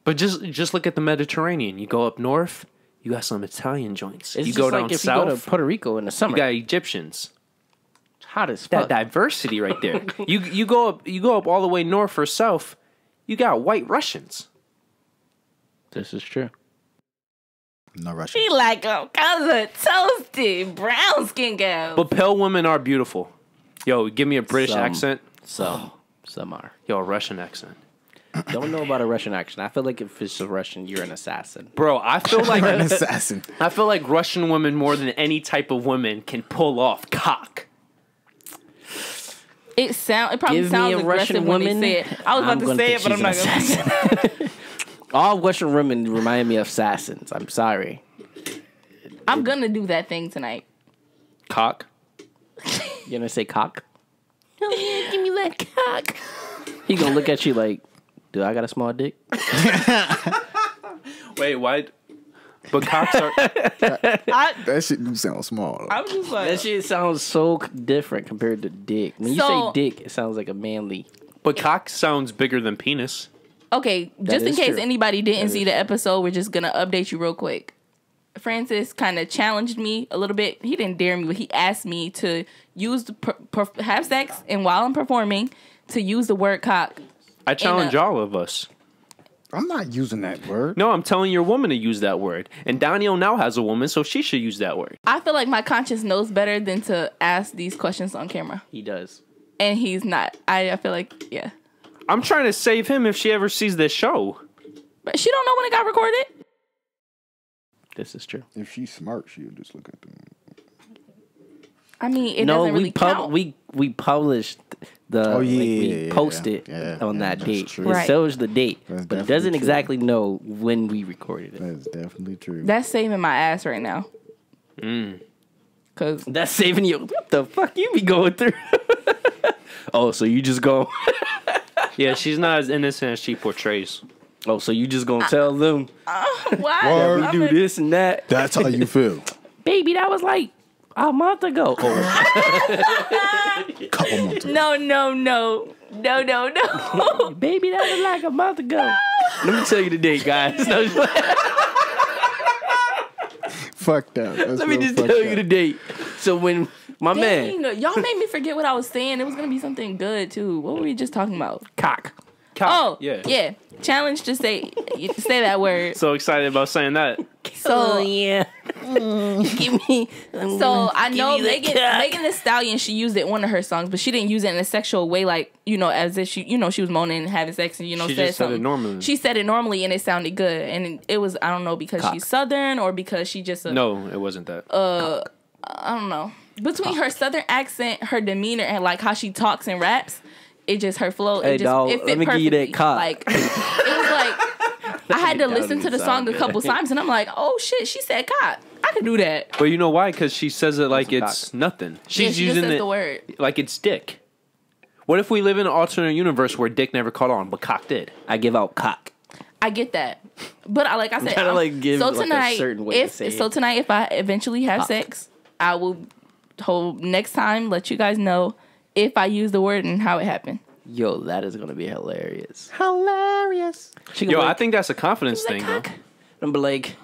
But just look at the Mediterranean. You go up north, you got some Italian joints. It's you just go like down if you go to south, Puerto Rico in the summer. you got Egyptians. It's hot as That fuck. diversity right there. you go up all the way north or south, you got white Russians. This is true. No Russian. She like a color toasted brown skin girl. But pale women are beautiful. Yo, give me a British Some. accent. Some are. Yo, a Russian accent. Don't know about a Russian accent. I feel like if it's a Russian, you're an assassin. Bro, I feel like An assassin. I feel like Russian women more than any type of women can pull off cock. It probably Give me sounds a aggressive Russian when woman, they say it. I was about to gonna say think it, but I'm she's not an gonna. assassin. All Russian women remind me of assassins. I'm sorry. I'm gonna do that thing tonight. Cock? You gonna say cock? Oh yeah, give me that cock. He gonna look at you like, do I got a small dick? Wait, why? But cocks are. That shit do sound small. I'm just That like, shit sounds so different compared to dick. When you So- say dick, it sounds like a manly. But cock sounds bigger than penis. okay, just in is case true. anybody didn't see the episode, we're just gonna update you real quick. Francis kind of challenged me a little bit. He didn't dare me, but he asked me to use have sex, and while I'm performing, to use the word cock. I challenge all of us. I'm not using that word. No, I'm telling your woman to use that word. And Daniel now has a woman, so she should use that word. I feel like my conscience knows better than to ask these questions on camera, He does. and he's not. I feel like, yeah, I'm trying to save him if she ever sees this show. but she don't know when it got recorded. This is true. If she's smart, she'll just look at them. I mean, it doesn't really count. We published the. We posted on that that's date. true. It shows the date, That's but it definitely doesn't true. exactly know when we recorded it. That's definitely true. That's saving my ass right now. Cause That's saving you. What the fuck you be going through? Oh, so you just go. Yeah, she's not as innocent as she portrays. Oh, so you just gonna tell them why? we do this and that? That's how you feel. Baby, that was like a month ago. Oh, Couple months ago. No. baby, that was like a month ago. Let me tell you the date, guys. No, Fuck that. That's let me just tell you the date. So when my man Dang, y'all made me forget what I was saying. It was gonna be something good too. What were we just talking about? cock. Oh, yeah. Challenge to say that word. So excited about saying that. So yeah, give me. So I know you the Megan cock. Thee Stallion, she used it in one of her songs, but she didn't use it in a sexual way, like, as if she was moaning and having sex and She said just said something. it normally. She said it normally and it sounded good, and it was, I don't know, because she's Southern or because she just No, it wasn't that. I don't know, between her Southern accent, her demeanor, and like how she talks and raps. It just her flow. Hey, It just dog, it fit let me give you that perfectly. cock. Like it was like I had to listen to the song a couple times, and I'm like, oh shit, she said cock. I could do that. But you know why? Because she says it like That's it's nothing. Yeah, She's she just using says it the word. like it's dick. What if we live in an alternate universe where dick never caught on, but cock did? I give out cock. I get that, but like I said, trying to, like, give, so like, a tonight, certain way to say it. tonight, if I eventually have sex, I will next time let you guys know if I use the word and how it happened. Yo, that is gonna be hilarious. Hilarious. She gonna Yo, be I like, think that's a confidence thing, though. I'm be like,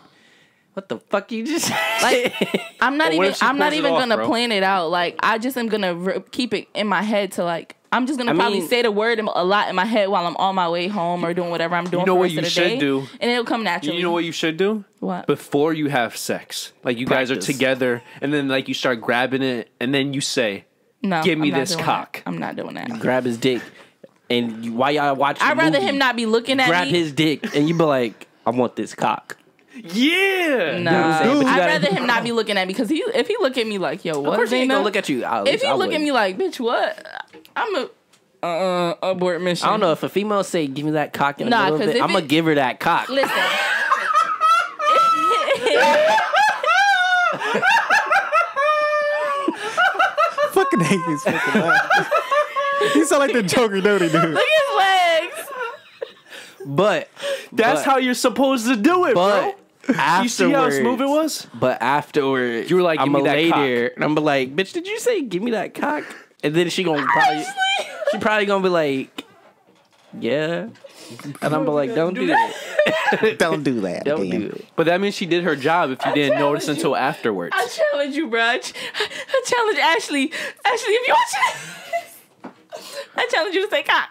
what the fuck you just Like, I'm not But what even. if she I'm not pulls it even off, gonna bro? plan it out. Like, I just am gonna keep it in my head to like. I'm just gonna probably say the word a lot in my head while I'm on my way home or doing whatever I'm doing. You know for what the you rest of the should day, do? and it'll come naturally. You know what you should do? What? Before you have sex. Like, you guys are Practice. together, and then, like, you start grabbing it, and then you say, No, give me I'm not this doing cock. that. I'm not doing that. grab his dick, and you, while y'all watching, I'd the rather movie, him not be looking at grab me. his dick, and you be like, I want this cock. Yeah! Nah, saying? But you I'd gotta- rather him not be looking at me because if he look at me like, yo, Of what? course, he ain't Zayna? gonna look at you. If he look at me like, bitch, what? I'm a abort mission. I don't know if a female say, "Give me that cock," in Nah, a little 'cause bit, if I'm gonna it- give her that cock. Listen. Fucking hate his fucking laugh. He sound like the Joker, don't he, dude? Look at his legs. But That's how you're supposed to do it, bro. But You see how afterwards, smooth it was? But afterwards, You were like, I'm "Give me gonna that lay cock." there, and I'm gonna like, bitch, did you say give me that cock? And then she gonna probably, she probably gonna be like, yeah, and I'm like, don't do that, Don't do that. don't again. do it. But that means she did her job if you didn't notice challenge until afterwards. I challenge you, bro. I challenge Ashley. Ashley, if you watch this, I challenge you to say cock.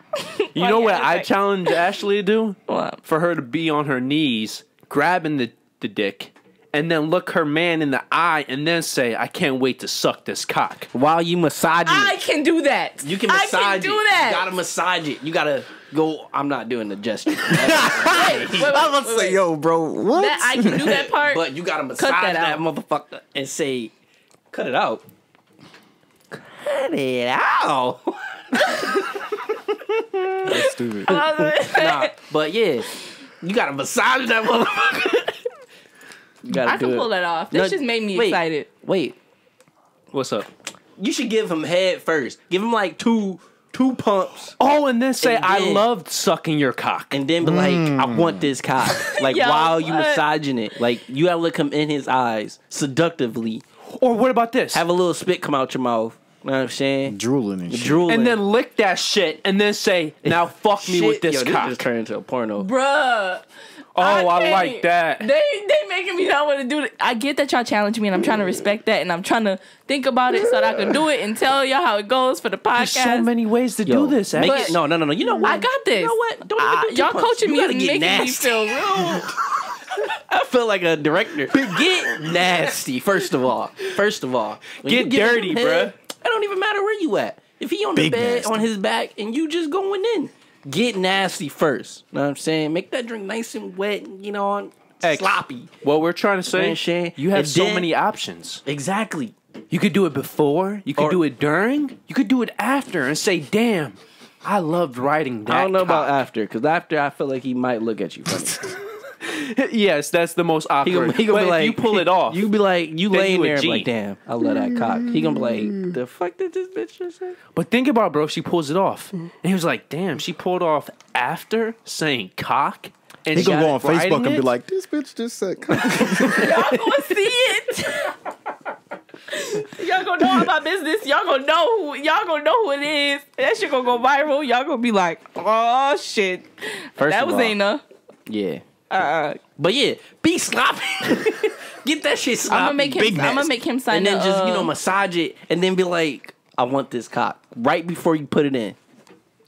You know what I challenge Ashley to do? What? For her to be on her knees, grabbing the dick, and then look her man in the eye, and then say, I can't wait to suck this cock. While you massaging I it, can do that. you can massage I can it. do that. You gotta massage it. You gotta go. I'm not doing the gesture, Wait, I was about to say, yo, bro, what? That I can do that part. but you gotta massage that that, out. motherfucker and say, cut it out. Cut it out. That's stupid. Nah, but yeah, you gotta massage that motherfucker. You gotta I do can it. pull that off. This No, just made me wait, excited. Wait, What's up? you should give him head first. Give him like two pumps, Oh, and then say, And I then- loved sucking your cock. and then be like, I want this cock. Like Yo, while you what? massaging it, like you gotta look him in his eyes seductively. Or what about this? Have a little spit come out your mouth. You know what I'm saying? Drooling and shit. Drooling. And then lick that shit, and then say, now fuck me with this Yo, cock. This just turned into a porno. Bruh. Oh, I can't. like that. They making me not want to do it. I get that y'all challenge me, and I'm trying to respect that, and I'm trying to think about it so that I can do it and tell y'all how it goes for the podcast. There's so many ways to Yo, do this, make X. it, no. You know what? I got this. You know what? Don't even do two y'all pumps. coaching You me is gotta get making me nasty. feel rude. I feel like a director. Get nasty. First of all, when Get you give dirty, him head, it don't even matter where you at. If he on the Big bed nasty. on his back and you just going in, get nasty first. Know what I'm saying? Make that drink nice and wet. You know, sloppy. What we're trying to say, Shane. you have And so then- many options. Exactly. You could do it before. You could Or- do it during. You could do it after and say, "Damn, I loved riding that." I don't know about cock." after, because after I feel like he might look at you funny. Yes, that's the most awkward. He gonna But be if like, you pull it off. You be like, you then laying you a there and be G. like, damn, I love that cock. He gonna be like, the fuck did this bitch just say? But think about it, bro. She pulls it off, and he was like, "Damn, she pulled off after saying cock." And He gonna go on got it Facebook and riding be it? like, "This bitch just said." Y'all gonna see it. Y'all gonna know about business. Y'all gonna know who it is. That shit gonna go viral. Y'all gonna be like, oh shit. First That of was all, Zaina. Yeah. But yeah, be sloppy. Get that shit sloppy. I'm gonna make him sign and then the, just, massage it and then be like, I want this cock right before you put it in.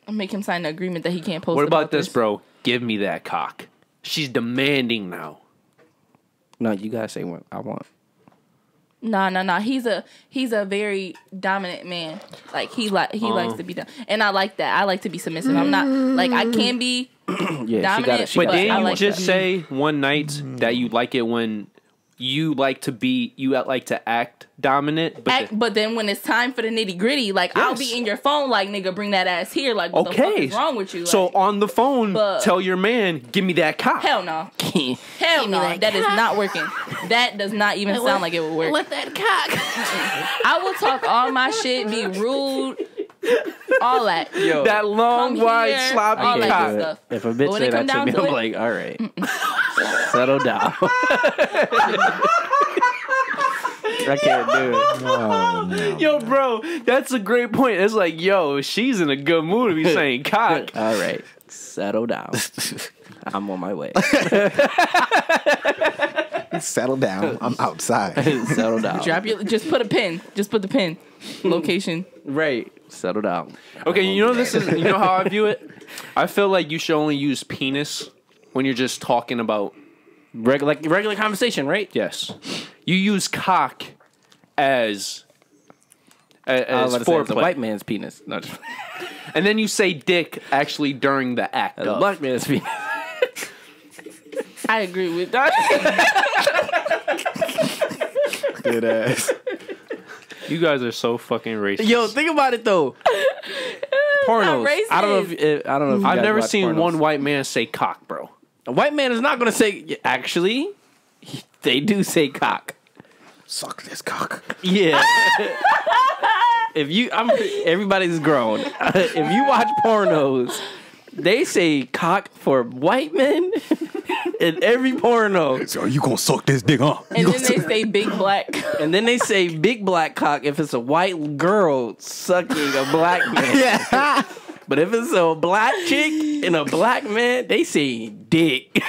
I'll make him sign the agreement that he can't post. What about this, bro? Give me that cock. She's demanding now. No, you gotta say what I want. No. He's a very dominant man. Like he likes to be done, and I like that. I like to be submissive. I'm not like I can be Yeah, dominant. she But gotta- didn't I you like just that. say one night that you like it when you like to act dominant? But then when it's time for the nitty gritty, like I'll be in your phone, like nigga, bring that ass here. Like what the fuck is wrong with you? So Like, on the phone, but- tell your man, give me that cock. hell no, hell no, that is not working. That does not even sound like it would work. With that cock. I will talk all my shit, be rude, all that. Yo, That long, Come wide, here, sloppy all that cock. good stuff. if a But bitch when say it come that to down me, to I'm it- like, all right, settle down. I can't do it. Oh, no. Yo, bro, that's a great point. It's like, yo, she's in a good mood to be saying cock. All right, settle down. I'm on my way. Settle down. I'm outside. Settle down. Just put a pin. Just put the pin. Location. Right. Settle down. Okay, you know how I view it? I feel like you should only use penis when you're just talking about, Regular conversation, right? yes. You use cock as I was about to say, it's a foreplay. white man's penis. No, just, And then you say dick actually during the act a of. black man's penis. I agree with that. Good ass. You guys are so fucking racist. Yo, think about it though. Pornos. racist. I don't know if you I've guys never watch seen pornos. one white man say cock, bro. A white man is not going to say. Actually, they do say cock. Suck this cock. Yeah. Everybody's grown. If you watch pornos, they say cock for white men in every porno. So you gonna suck this dick, huh? And then they say big black. And then they say big black cock if it's a white girl sucking a black man. Yeah. But if it's a black chick and a black man, they say dick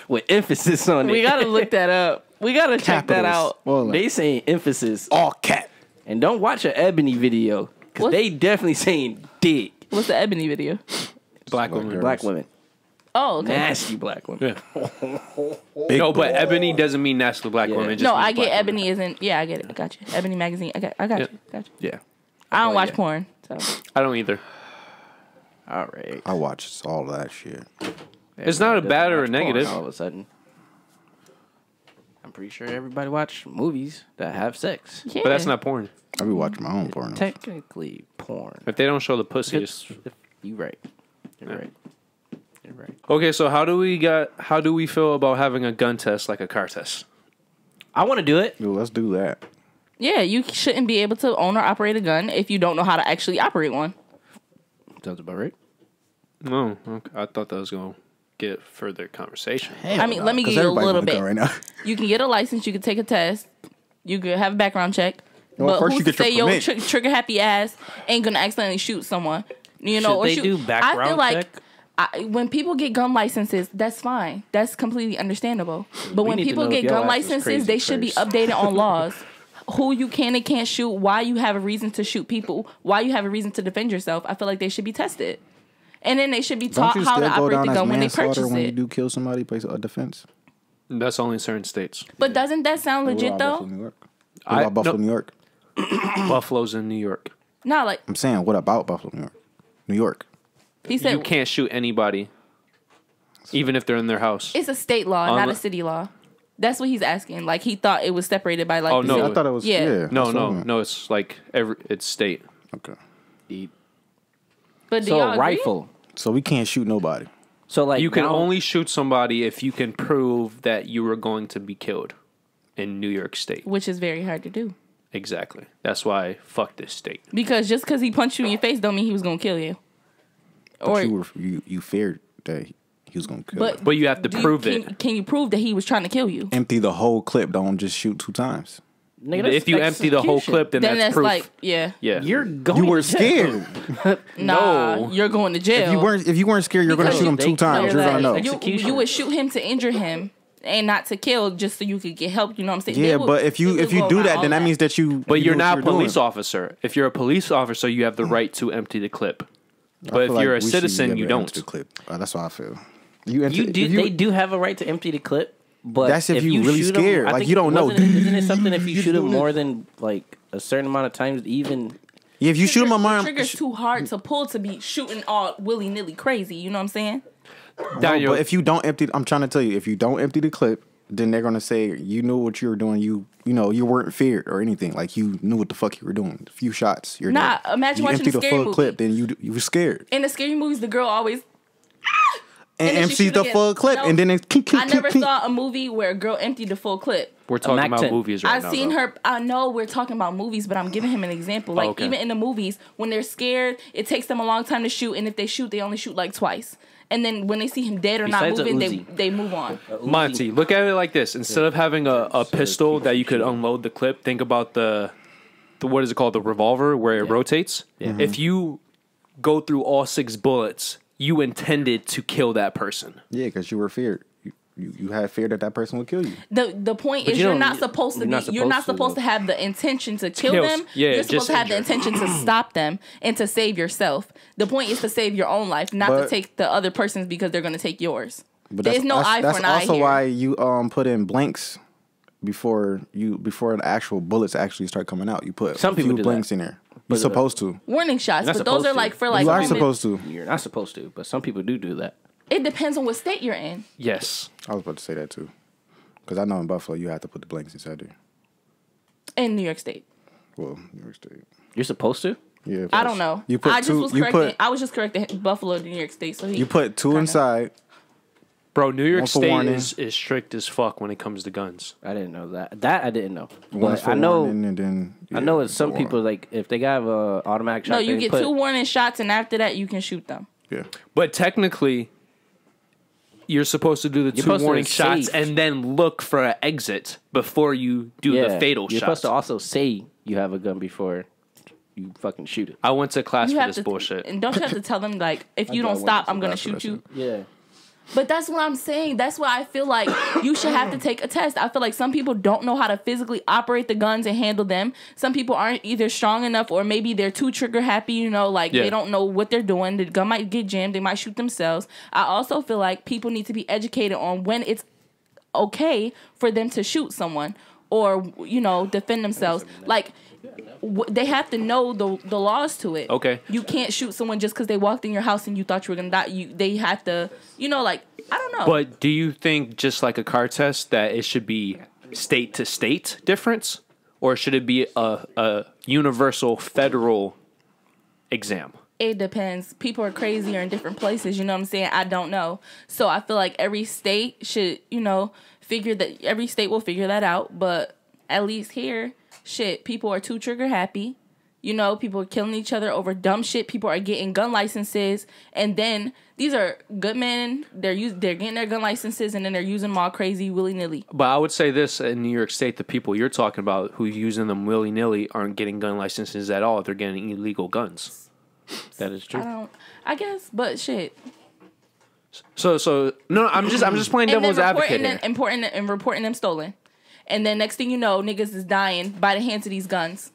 with emphasis on it. We gotta look that up. We gotta check that out. Well, They saying emphasis. all cat. And don't watch an Ebony video because What? they definitely saying dick. What's the Ebony video? Black woman. Black women. Oh, okay. Nasty black women. Yeah. Big No, but boy. ebony doesn't mean nasty black Yeah. women. It just No, means I get black Ebony women. isn't. Yeah, I get it. I got you. Ebony magazine. I got Yeah. you. Got you. Yeah. I don't watch yeah. porn, so I don't either. All right. I watch all that shit. It's not a Doesn't bad or a watch porn negative. All of a sudden. I'm pretty sure everybody watch movies that have sex. yeah. But that's not porn. I be watching my own porn. Technically porn. If they don't show the pussy, it's... You right. You're right. You're right. Okay, so how do we feel about having a gun test like a car test? I want to do it. Yo, let's do that. Yeah, you shouldn't be able to own or operate a gun if you don't know how to actually operate one. Sounds about right. No, okay. I thought that was going to get further conversation. I mean, let me give you a little bit. right now. You can get a license. You can take a test. You could have a background check. Well, but first who's you to get your say your permit. trigger happy ass ain't gonna accidentally shoot someone? You know, Should or they shoot. do I feel background like check? when people get gun licenses, that's fine. That's completely understandable. But when need to people know get if your gun ass is licenses, crazy they should be first. updated on laws. Who you can and can't shoot, why you have a reason to shoot people, why you have a reason to defend yourself. I feel like they should be tested. And then they should be Don't taught you how to still go operate down the as gun when they manslaughter purchase when you it. do kill somebody, place a defense? That's only in certain states. But doesn't that sound What legit about though? Buffalo, New York? What about Buffalo, New York? Buffalo's in New York. Not like I'm saying, what about Buffalo, New York? New York. he said. You can't shoot anybody. Even if they're in their house. It's a state law, not a city law. That's what he's asking. Like, he thought it was separated by, like... Oh, no. I thought it was... Yeah. No. It's like... it's state. Okay. But do So y'all a agree? rifle. So we can't shoot nobody. So like You can now- only shoot somebody if you can prove that you were going to be killed in New York State. Which is very hard to do. Exactly. That's why fuck this state. Because just because he punched you in your face don't mean he was going to kill you. But you feared that he was going to kill you. But you have to prove it. Can you prove that he was trying to kill you? Empty the whole clip. Don't just shoot 2 times. Nigga, that's If you empty the whole execution. clip, then that's proof. like, yeah. Yeah. You're going. You were to jail. scared. Nah, No. you're going to jail. If you weren't scared, you're going to Because shoot him they- 2 times. they're You're going to know. like- You Execution. would shoot him to injure him and not to kill, just so you could get help. You know what I'm saying? Yeah, They would- but if they you would go do around that, all then that means that you. But you you're know not what a police doing. officer. If you're a police officer, you have the right to empty the clip. I But if feel you're like a we should citizen, be you able to empty don't. the clip. That's what I feel. They do have a right to empty the clip, but That's if you really shoot 'em- scared. I Like, think you don't know. Isn't it something if you shoot him more than like a certain amount of times, even? Yeah, if you shoot him on the my trigger's too hard to pull to be shooting all willy nilly crazy. You know what I'm saying? Daniel, but if you don't empty, I'm trying to tell you, if you don't empty the clip, then they're gonna say you knew what you were doing. You know you weren't feared or anything. Like you knew what the fuck you were doing. A few shots, you're Nah, dead. imagine you watching empty a the scary full movie. clip, then you were scared. In the scary movies, the girl always And then she empties shoot the again. full clip, No, and then it's I never saw a movie where a girl emptied the full clip. we're talking Mac about 10. movies right I've now. seen though. her. I know we're talking about movies, but I'm giving him an example. Like okay. even in the movies, when they're scared, it takes them a long time to shoot, and if they shoot, they only shoot like twice. And then when they see him dead or Besides a not moving, Uzi. they move on. Monty, look at it like this. Instead of having a pistol that you could unload the clip, think about the what is it called? The revolver where it rotates. If you go through all 6 bullets, you intended to kill that person. Yeah, because you were feared. You had fear that that person would kill you. The point But is you you're don't- not supposed to you're be. not You're not supposed to, supposed to though. have the intention to kill Kill- them. yeah, You're just supposed to have the injure. intention to stop them and to save yourself. The point is to save your own life, not to But- take the other person's because they're going to take yours. But There's no eye that's for an eye also here. why you put in blanks before the actual bullets actually start coming out. You put Some a few people do blanks that. in there. You're supposed to. Warning shots, You're but not those supposed are to. like for like. You are moments- supposed to. You're not supposed to, but some people do that. It depends on what state you're in. Yes. I was about to say that too, because I know in Buffalo you have to put the blanks inside there. In New York State, Well, New York State. You're supposed to. Yeah, I don't know. You put I just two. was You correcting. put I was just correcting Buffalo to New York State. So you put 2 kinda- inside. Bro, New York One for State warning. is strict as fuck when it comes to guns. I didn't know that. That I didn't know. One But for I know. warning, and then I know it's for some warning. people like if they have a automatic shot. No, you they get put, 2 warning shots, and after that, you can shoot them. Yeah. But technically, you're supposed to do the You're 2 supposed to warning shots save. and then look for an exit before you do the fatal You're shot. supposed to also say you have a gun before you fucking shoot it. I went to class You for have this to, bullshit. and don't you have to tell them like if you I don't went stop, to I'm gonna class for shoot that you. Yeah. But that's what I'm saying. That's why I feel like you should have to take a test. I feel like some people don't know how to physically operate the guns and handle them. Some people aren't either strong enough or maybe they're too trigger happy, you know, like Yeah. they don't know what they're doing. The gun might get jammed. They might shoot themselves. I also feel like people need to be educated on when it's okay for them to shoot someone or, you know, defend themselves. Like, they have to know the laws to it. Okay. You can't shoot someone just because they walked in your house and you thought you were gonna die. They have to, you know, like I don't know. But do you think, just like a car test, that it should be state to state difference, or should it be a universal federal exam? It depends. People are crazier in different places. You know what I'm saying? I don't know. So I feel like every state should, you know, every state will figure that out. But at least here, shit, people are too trigger happy. You know, people are killing each other over dumb shit. People are getting gun licenses, and then these are good men. They're getting their gun licenses, and then they're using them all crazy willy nilly. But I would say this, in New York State, the people you're talking about who are using them willy nilly aren't getting gun licenses at all. They're getting illegal guns. That is true. I guess, but shit. So no, I'm just playing devil's advocate here. Reporting them stolen, and then next thing you know, niggas is dying by the hands of these guns,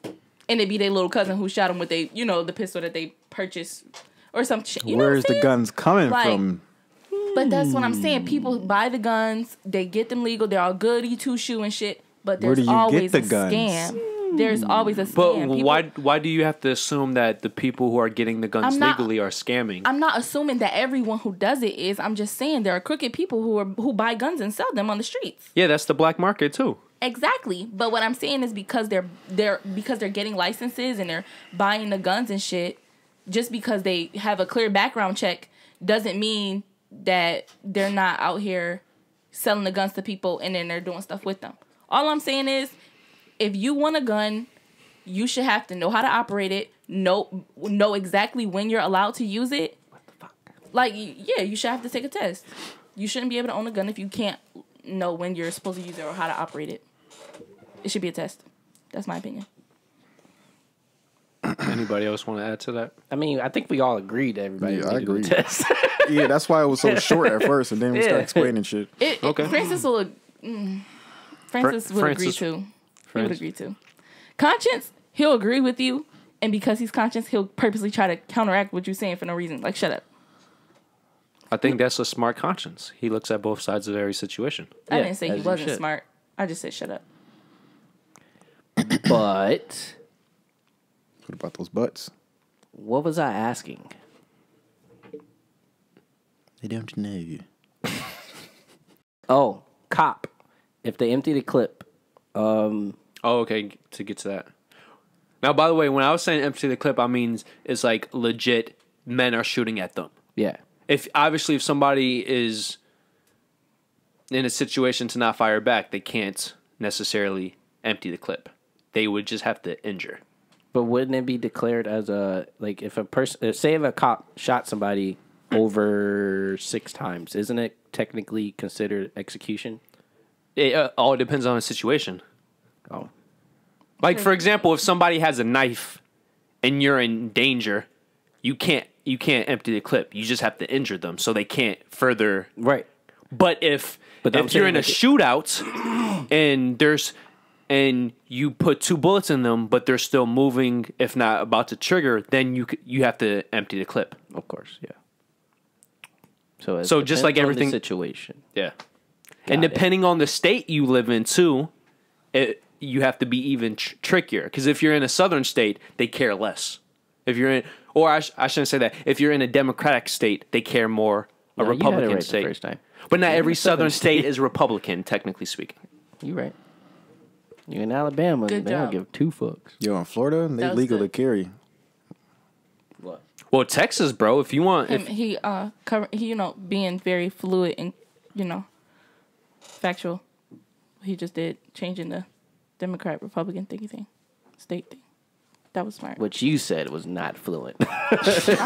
and it be their little cousin who shot them with the pistol that they purchased or some shit. You know what I'm Where's the saying? guns coming Like, from? But that's what I'm saying. People buy the guns, they get them legal, they're all goody two shoe and shit. But Where there's do you get always the a guns? scam. there's always a scam. But People- why do you have to assume that the people who are getting the guns I'm not- legally are scamming? I'm not assuming that everyone who does it is. I'm just saying there are crooked people who buy guns and sell them on the streets. Yeah, that's the black market too. Exactly. But what I'm saying is because they're getting licenses and they're buying the guns and shit, just because they have a clear background check doesn't mean that they're not out here selling the guns to people and then they're doing stuff with them. All I'm saying is, if you want a gun, you should have to know how to operate it, know exactly when you're allowed to use it. What the fuck? Like, yeah, you should have to take a test. You shouldn't be able to own a gun if you can't know when you're supposed to use it or how to operate it. It should be a test. That's my opinion. Anybody else want to add to that? I mean, I think we all agreed that everybody Yeah, I needed to do a agree. test. Yeah, that's why it was so short at first, and then we started explaining shit. Okay. Francis will. Francis would agree Francis- too. He would agree too. Conscience, he'll agree with you, and because he's conscious, he'll purposely try to counteract what you're saying for no reason. Like, shut up. I think that's a smart conscience. He looks at both sides of every situation. I Yeah, didn't say as he you wasn't should. smart. I just said shut up. But What about those butts? what was I asking? They don't know. Oh, cop. If they empty the clip, Oh, okay. To get to that. Now, by the way, when I was saying empty the clip, I mean it's like legit men are shooting at them. yeah. If somebody is in a situation to not fire back, they can't necessarily empty the clip. They would just have to injure. But wouldn't it be declared as if a person, say if a cop shot somebody over 6 times, isn't it technically considered execution? It all depends on the situation. Oh. Like, for example, if somebody has a knife and you're in danger, you can't empty the clip. You just have to injure them so they can't further. Right. But if I'm you're in a saying, shootout and you put 2 bullets in them, but they're still moving, if not about to trigger, then you have to empty the clip. Of course, yeah. So just like everything- situation. Yeah. And Got it. depending on the state you live in too, you have to be even trickier. Because if you're in a southern state, they care less. If you're in, or I shouldn't say that. If you're in a Democratic state, they care more. A No, you had it Republican right the state, first time. but not every a southern southern state is Republican, technically speaking. You right. You in Alabama, Good they don't job. give 2 fucks. Yo, in Florida, they That was legal to good. carry. What? Well, Texas, bro. If you want, Him, he being very fluid and factual. He just did changing the Democrat Republican thingy thing, state thing. That was smart. What you said was not fluent. I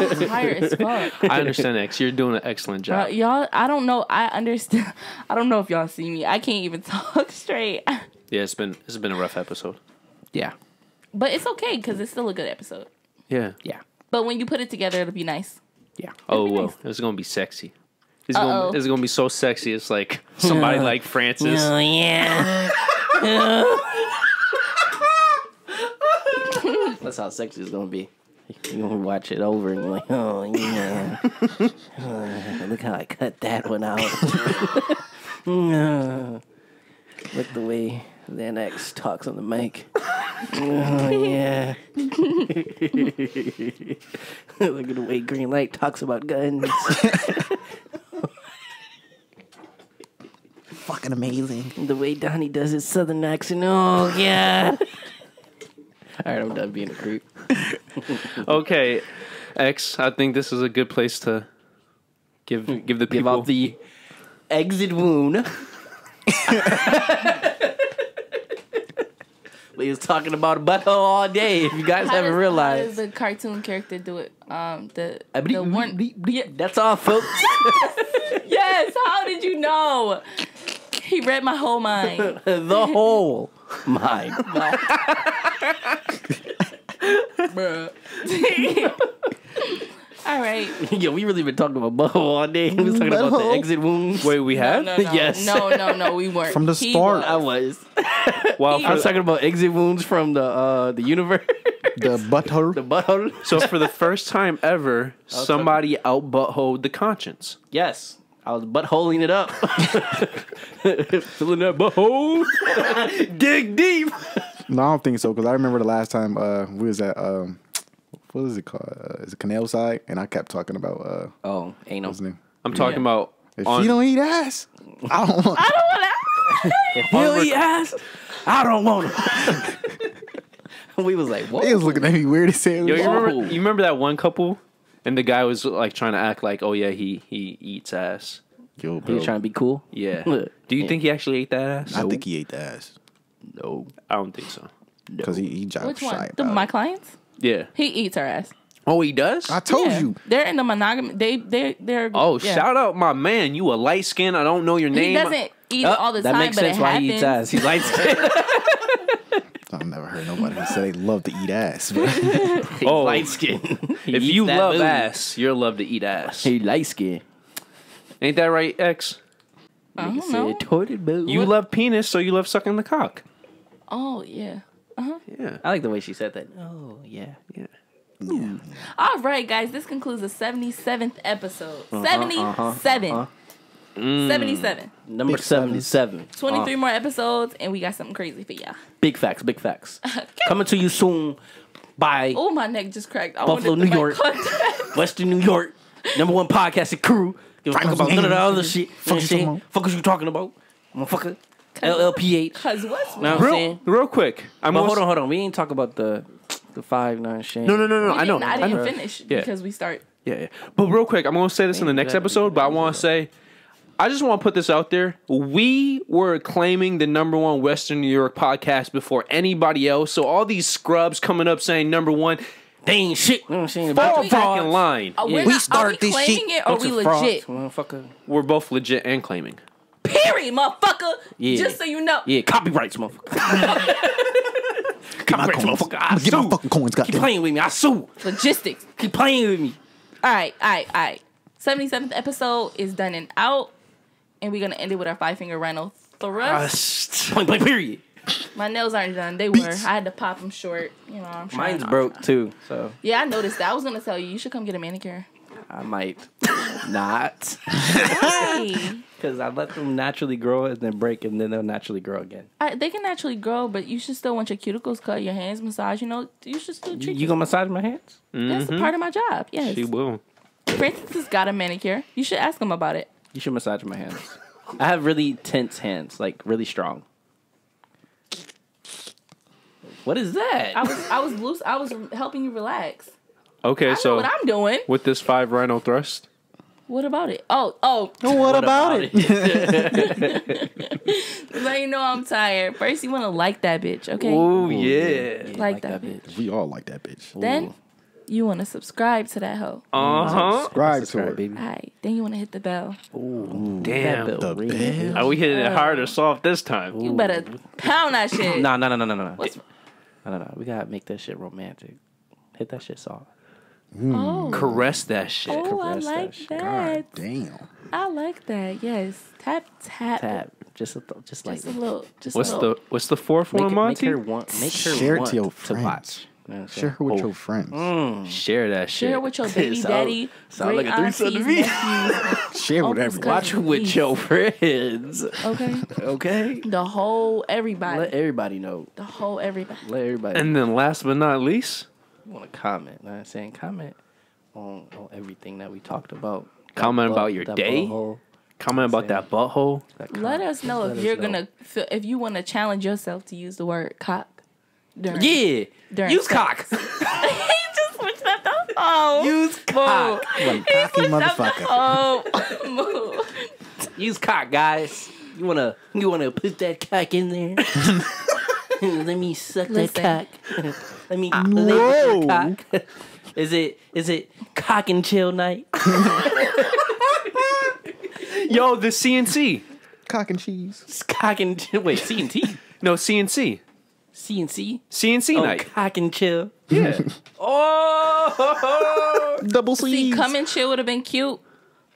was tired as fuck. I understand X. You're doing an excellent job. Y'all, I don't know. I understand. I don't know if y'all see me. I can't even talk straight. Yeah, it's been a rough episode. Yeah. But it's okay because it's still a good episode. Yeah. Yeah. But when you put it together, it'll be nice. Yeah. Oh, be well, nice. it's gonna be sexy. Uh-oh. It's gonna be so sexy. It's like somebody like Francis. Oh, yeah. That's how sexy it's gonna be. You're gonna watch it over and you're like, oh, yeah. Look how I cut that one out. Look the way Xanax talks on the mic. Oh, yeah. Look at the way Green Light talks about guns. Fucking amazing. The way Donnie does his southern accent. Oh, yeah. All right, I'm done being a creep. Okay, X. I think this is a good place to give the people Give out the exit wound. We was talking about a butthole all day. If you guys haven't How does realized, the cartoon character do it? The bleep, one. bleep, bleep. That's all, folks. Yes. How did you know? He read my whole mind. The whole mind. All right. Yo, we really been talking about butthole all day. We was talking about the Butthole? exit wounds. Wait, we have? No, Yes. No, we weren't. From the He start. I was. was. Well, He I was for, talking about exit wounds from the universe. The butthole. The butthole. so for the first time ever, somebody out buttholed the conscience. Yes. I was buttholing it up. Filling that butthole. Dig deep. No, I don't think so because I remember the last time we was at what is it called? Is it Canal Side? And I kept talking about ain't no. what's his name? I'm talking about If she don't eat ass, I don't want. I don't want to. If he'll eat ass, I don't want him. We was like, what? They was looking at me weird as hell. Yo, you remember that one couple, and the guy was like trying to act like, oh yeah, he eats ass. Yo, He bro. was trying to be cool. Yeah. Do you think he actually ate that ass? I think he ate the ass No. I don't think so. because he job Which shy one? about My it. clients? Yeah. He eats her ass. Oh, he does. I told Yeah. you. They're in the monogamy. They're. Oh, yeah. shout out my man. You a light skin. I don't know your name. He doesn't eat all the that time, makes but sense it why happens. he eats ass. He's light skinned. I've never heard nobody who said they love to eat ass. Man. Oh, light skinned. If you love ass, you'll love to eat ass. he light skinned. Ain't that right, X? I don't know. Torted boo. You love penis, so you love sucking the cock. Oh yeah. Yeah. I like the way she said that. Oh yeah. Yeah. All right, guys. This concludes the 77th episode. 77. 77. Number 77. 23 more episodes, and we got something crazy for y'all. Big facts. Big facts. Coming to you soon by Oh, my neck just cracked. I Buffalo, wanted New my York. contact. Western New York. #1 podcasting crew. Give a fuck about none of the other shit. Fuck you talking about? Fuck what you talking about? Motherfucker. LLPH. Cause what's Know what I'm saying? Real quick. But hold on. We ain't talk about the 5'9" Shane. No. I I didn't know. finish Yeah. because we start. Yeah. But real quick, I'm going to say this in the next episode, but I want to say, I just want to put this out there. We were claiming the #1 Western New York podcast before anybody else. So all these scrubs coming up saying #1, They ain't shit. You know what I'm saying? fall Bunch of back frauds. in line. We started this shit. It or Bunch we of frauds, legit? motherfucker. We're both legit and claiming. Period, motherfucker. Yeah. Just so you know. Yeah, copyrights, motherfucker. Copyrights, coins. motherfucker. I Get my sue. fucking coins, Keep goddamn. playing with me. I sue. Logistics. Keep playing with me. All right. 77th episode is done and out, and we're gonna end it with our 5-finger rhino thrust. Point blank, period. My nails aren't done. They were. I had to pop them short. You know, I'm trying. Mine's broke, too. So Yeah, I noticed that. I was gonna tell you. You should come get a manicure. I might not. Hey. Because I let them naturally grow and then break, and then they'll naturally grow again. They can naturally grow, but you should still want your cuticles cut, your hands massaged. You know, you should still treat You gonna massage my hands? That's a part of my job. Yes. She will. Francis has got a manicure. You should ask him about it. You should massage my hands. I have really tense hands, like really strong. What is that? I was loose. I was helping you relax. Okay, I know so what I'm doing. with this 5 rhino thrust, What about it? Oh. What about it? Let you know I'm tired. First, you want to like that bitch, okay? oh yeah. Like that bitch. We all like that bitch. Then you want to subscribe to that hoe. Subscribe to Subscribe, her. baby. All right. Then you want to hit the bell. Damn. That bell The ring. Are we hitting it hard or soft this time? You better pound that shit. No. What's, No. We gotta make that shit romantic. Hit that shit soft. oh. Caress that shit. Oh, I Caress that like shit. that. Damn. I like that. Yes. Tap. Tap. Just like Just a that. little. Just What's a little. the fourth one, Make Monty? her want. Make her Share it want to your to friends. watch. You know what I'm Share saying? her with your friends. Share that shit. Share with your baby Sound- daddy, sound great like a threesome to aunties, me. nephews. Share with Uncles, everyone. Watch with your friends. Okay. Okay. The whole everybody. Let everybody know. The whole everybody. Let everybody And then last but not least, want to comment. You know what I'm saying? Comment on everything that we talked about. Comment That about your that day. butthole, comment about that butthole. that Let cock. us know Let if us you're know. gonna feel, if you want to challenge yourself to use the word cock. During, Yeah. During Use sex. cock. He just switched up the phone. Use cock. Like cocky motherfucker. Oh, Use cock, guys. You wanna put that cock in there? Let me suck Listen. that cock. Let me play with your cock. Is it cock and chill night? Yo, the CNC. Cock and cheese. It's cock and chill. Wait, C&T? No, CNC. CNC? CNC Oh, night. cock and chill. Yeah. Oh! Double see, C's. come and chill would have been cute,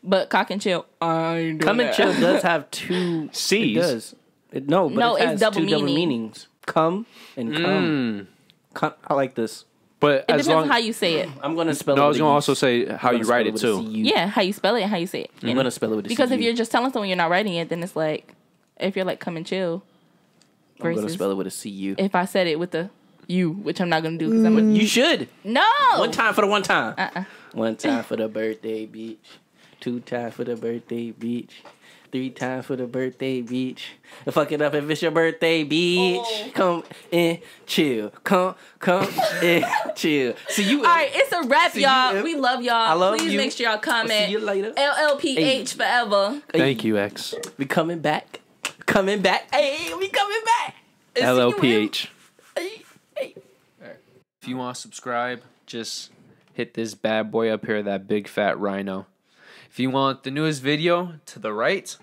but cock and chill. I ain't doing Come and that. chill does have two C's. It does. No, but No, it it's has double two double meaning. meanings. Come and come. Come. I like this. But It as depends long on how you say it. I'm gonna spell it. no, I with was a gonna U. also say how I'm you gonna write spell it with a too. CU. Yeah, how you spell it and how you say it. I'm gonna spell it with a Because if CU. you're just telling someone you're not writing it, then it's like, if you're like, come and chill. I'm gonna versus spell it with a C-U. if I said it with a U, which I'm not gonna do because I'm You should. no. One time for the one time. Uh-uh. One time for the birthday beach. 2 times for the birthday beach. 3 times for the birthday beach. Fuck it up if it's your birthday beach. Oh. Come in, chill. Come in, chill. See you. All right, it's a wrap, See y'all. you. We love y'all. I love Please you. make sure y'all comment. See you later. LLPH forever. Thank you, X. We coming back. Coming back. Hey, we coming back. LLPH. Hey, hey. If you want to subscribe, just hit this bad boy up here, that big fat rhino. If you want the newest video, to the right.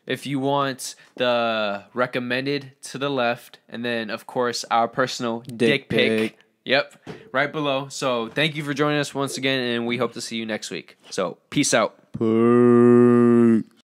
If you want the recommended, to the left. And then, of course, our personal dick pic. Yep, right below. So thank you for joining us once again, and we hope to see you next week. So peace out. Peace.